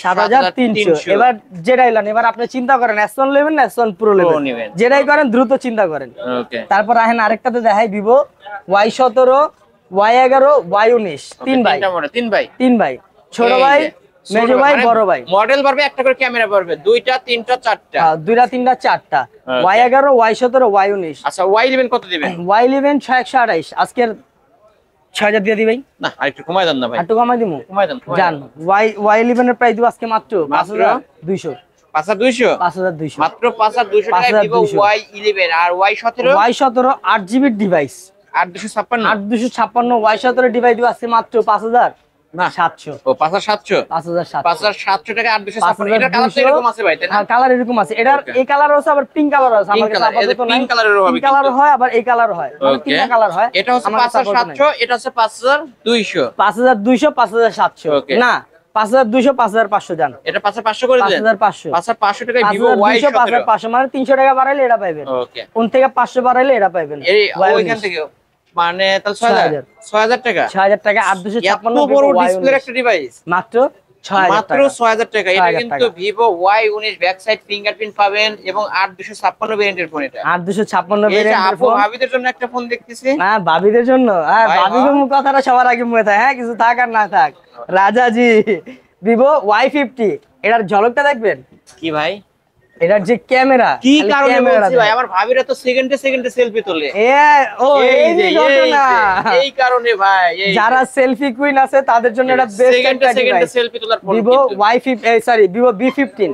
7300। এবার যেটাই লন, এবার আপনি চিন্তা করেন S1 নেবেন না S1 Pro নেবেন, যেটাই করেন দ্রুত চিন্তা করেন। ওকে, তারপর আহেন আরেকটাতে দেখাই Vivo Y17 Y11 Y19 তিন ভাই, ছোট ভাই মেজো ভাই বড় ভাই, মডেল পারবে, একটা করে ক্যামেরা পারবে, দুইটা তিনটা চারটা, দুইটা তিনটা চারটা, Y11 Y17 Y19। আচ্ছা Y11 কত দিবেন? Y11 6128 আজকের 6000 দিয়ে দিবেন। না আরেকটু কমাই দেন না ভাই, একটু কমাই দিমু, কমাই দেন জান। Y11 এর প্রাইস দিব আজকে মাত্র 5200 5200 মাত্র 5200 টাকায় Vivo Y11 আর Y17 8GB device 8256 Y17 device দিব আজকে মাত্র 5700। ও 5700 টাকা 8256। এটা কালার এরকম আছে ভাই, তাই না? হ্যাঁ, কালার এরকম আছে। এটার এই কালার আছে, আবার পিঙ্ক কালার আছে। আমার কাছে আপাতত নাই, পিঙ্ক কালারেরও হবে, পিঙ্ক কালার হয়, আবার এই কালার হয়, মানে তিনটা কালার হয়। এটা হচ্ছে 5700, এটা হচ্ছে 5200 5700 না 5200 5500 জান। এটা 5500 করে দেন, 5500 টাকায় Vivo Y17 5500 মানে 300 টাকা বাড়াইলে এটা পাবেন। ওকে, কোন থেকে 500 বাড়াইলে এটা পাবেন, এই ওইখান থেকে মানে তাহলে 6000 টাকা 8256 এত বড় ডিসপ্লের একটা ডিভাইস মাত্র 6000 টাকা। এটা কিন্তু Vivo Y19 back side fingerprint পাবেন, এবং 8256 ভেরিয়েন্টের ফোন। এটা 8256 ভেরিয়েন্টের ফোন। ভাবিদের জন্য একটা ফোন দেখতেছি। হ্যাঁ ভাবিদের জন্য, হ্যাঁ ভাবিদের মুখ কথাটা সবার আগে মুখে থাকে, হ্যাঁ কিছু থাক আর না থাক। রাজাজি Vivo Y50, এটার ঝলকটা দেখবেন কি ভাই, এটার যে ক্যামেরা, কি কারণে বলছি ভাই, আমার ভাবিরা তো সেকেন্ডে সেলফি তোলে। এই কারণে ভাই, যারা সেলফি কুইন আছে তাদের জন্য এটা বেস্ট একটা ডিভাইস। সেলফি তোলার phone Vivo Y50 Vivo B15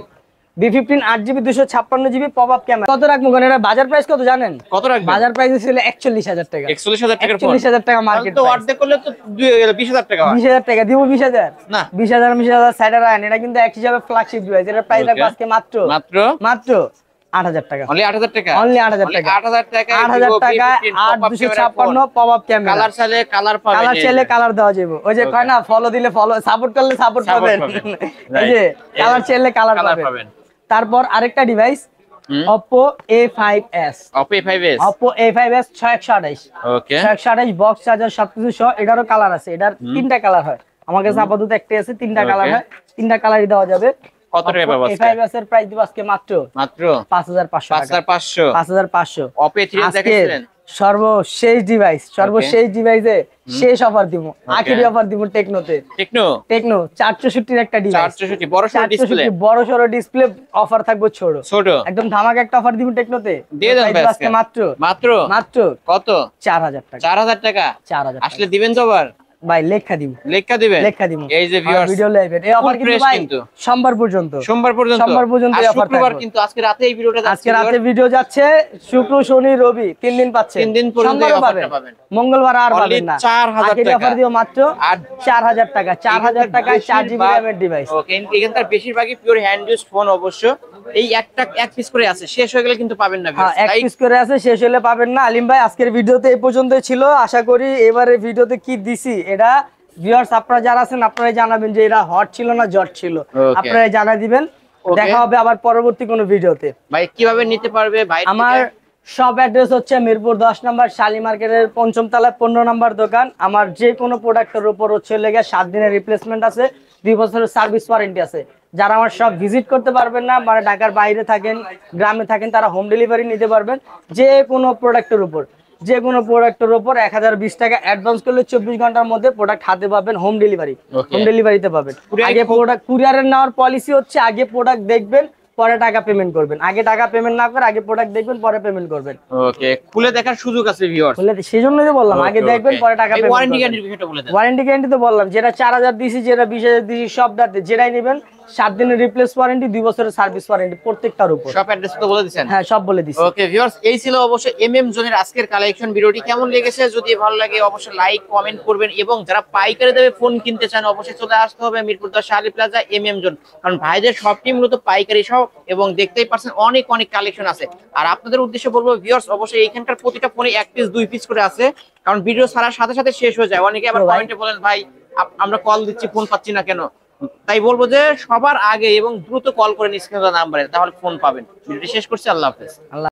8GB 256GB popup camera. কত রাখবো কোন, এটা বাজার প্রাইস কত জানেন? কত রাখবেন? বাজার প্রাইস ছিল 41000 টাকা। 41000 টাকার ফোন, 41000 টাকা মার্কেট তো অর্ধেক করলে তো 20000 টাকা হয়। 20000 টাকা দিব, 20000 না 20000 সাইডে রাখেন। এটা কিন্তু এক হিসাবে ফ্ল্যাগশিপ ডিভাইস। এটার প্রাইস রাখবো আজকে মাত্র 8000 টাকা। অনলি 8000 টাকা, অনলি 8000 টাকা, 8000 টাকা 8000 টাকা 8256 পপআপ ক্যামেরা। কালার চাইলে কালার পাবেন, কালার চাইলে কালার দেওয়া যাবে। ওই যে কয় না, ফলো দিলে ফলো, সাপোর্ট করলে সাপোর্ট পাবেন। এই যে কালার চাইলে কালার পাবেন। তারপর আরেকটা device Oppo A5s, Oppo A5s 6128। ওকে, 6128 বক্স চার্জার সবকিছু সহ। এটারও কালার আছে, এটার তিনটা কালার হয়। আমার কাছে আপাতত একটাই আছে, তিনটা কালার হয়, তিনটা কালারই দেওয়া যাবে। কত টাকা পাবো আজকে? A5s এর প্রাইস দিব আজকে মাত্র 5500 5500। Oppo A3 দেখাইছিলেন, সর্বশেষ ডিভাইসে শেষ অফার দিব, আখেরি অফার দিব টেকনোতে। টেকনো 464 এর একটা ডিভাইস, 464 বড় সরো ডিসপ্লে অফার থাকবে, ছোট একদম ধামাকা একটা অফার দিব টেকনোতে। দিয়ে দেন ভাই আজকে মাত্র কত? 4000 টাকা। 4000 টাকা আসলে দিবেন তো আবার? ভাই লেখা দিব, লেখা দিবেন, লেখা দিব। এই যে ভিউয়ার্স ভিডিও লাইভে এই অফার কিন্তু ভাই সোমবার পর্যন্ত, সোমবার পর্যন্ত, সোমবার পর্যন্ত আর এই অফার শুক্রবার থাকবে। কিন্তু আজকে রাতে এই ভিডিওটা যাচ্ছে, আজকে রাতে ভিডিও যাচ্ছে, শুক্র শনি রবি 3 দিন পাচ্ছেন, 3 দিন পর্যন্ত এই অফারটা পাবেন, মঙ্গলবার আর পাবেন না। 4000 আজকে টাকা অফার দিও মাত্র 4000 টাকা, 4000 টাকায় 4 জিবি র‍্যামের ডিভাইস। ওকে, এখানকার বেশিরভাগই পিওর হ্যান্ড ইউজ ফোন, অবশ্য এই এক পিস করে আছে, শেষ হয়ে গেলে কিন্তু পাবেন না হ্যাঁ, ভিউয়ার্স, এক পিস করে আছে, শেষ হলে পাবেন না। আলিম ভাই আজকের ভিডিওতে এই পর্যন্তই ছিল, আশা করি এবারে ভিডিওতে কি দিছি এটা ভিউয়ার্স আপনারা যারা আছেন আপনারাই জানাবেন যে এরা হট ছিল না জট ছিল, আপনারাই জানাই দিবেন। দেখা হবে আবার পরবর্তী কোনো ভিডিওতে। ভাই কিভাবে নিতে পারবে ভাই? আমার সব অ্যাড্রেস হচ্ছে মিরপুর 10 নম্বর শালি মার্কেটের 5ম তলায় 15 নম্বর দোকান। আমার যে কোনো প্রোডাক্টের উপর হচ্ছে লেগে 7 দিনের রিপ্লেসমেন্ট আছে, 2 বছরের সার্ভিস ওয়ারেন্টি আছে। যারা আমার সব ভিজিট করতে পারবেন না, মানে ঢাকার বাইরে থাকেন, গ্রামে থাকেন, তারা হোম ডেলিভারি নিতে পারবেন। যে কোনো প্রোডাক্টের উপর 1020 টাকা অ্যাডভান্স করলে 24 ঘন্টার মধ্যে প্রোডাক্ট হাতে পাবেন, হোম ডেলিভারিতে পাবেন। আগে প্রোডাক্ট কুরিয়ারের নেওয়ার পলিসি হচ্ছে আগে প্রোডাক্ট দেখবেন পরে টাকা পেমেন্ট করবেন, আগে টাকা পেমেন্ট না করে আগে প্রোডাক্ট দেখবেন পরে পেমেন্ট করবেন। ওকে, খুলে দেখার সুযোগ আছে ভিউয়ার্স, সেজন্যই তো বললাম আগে দেখবেন পরে টাকা পেমেন্ট। ওয়ারেন্টি গ্যারান্টির বিষয়টা বলে দেন। ওয়ারেন্টি গ্যারান্টি তো বললাম, যেটা 4000 দিছি, যেটা 20000 দিছি, সব দাতে যেটাই নেবেন 7 দিনের রিপ্লেস ওয়ারেন্টি, 2 বছরের সার্ভিস ওয়ারেন্টি প্রত্যেকটার উপর। সব অ্যাড্রেস তো বলে দিয়েছেন? হ্যাঁ, সব বলে দিছি। ওকে ভিউয়ার্স, এই ছিল অবশ্যই এমএম জোনের আজকের কালেকশন। ভিডিওটি কেমন লেগেছে যদি ভালো লাগে অবশ্যই লাইক কমেন্ট করবেন, এবং যারা পাইকারি দামে ফোন কিনতে চান অবশ্যই চলে আসতে হবে মিরপুর 10 শালি প্লাজা এমএম জোন, কারণ ভাইদের সবটি মূলত পাইকারি সব, এবং দেখতেই পাচ্ছেন অনেক কালেকশন আছে। আর আপনাদের উদ্দেশ্যে বলবো ভিউয়ার্স, অবশ্যই এইখানকার প্রতিটা ফোনে 1 পিস 2 পিস করে আছে, কারণ ভিডিও ছাড়ার সাথে সাথে শেষ হয়ে যায়। অনেকে আবার কমেন্টে বলেন ভাই আমরা কল দিচ্ছি ফোন পাচ্ছি না কেন, তাই বলবো যে সবার আগে এবং দ্রুত কল করে নিন স্ক্রিনে দেওয়া নাম্বারে, তাহলে ফোন পাবেন। ভিডিওটি শেষ করছি, আল্লাহ হাফেজ।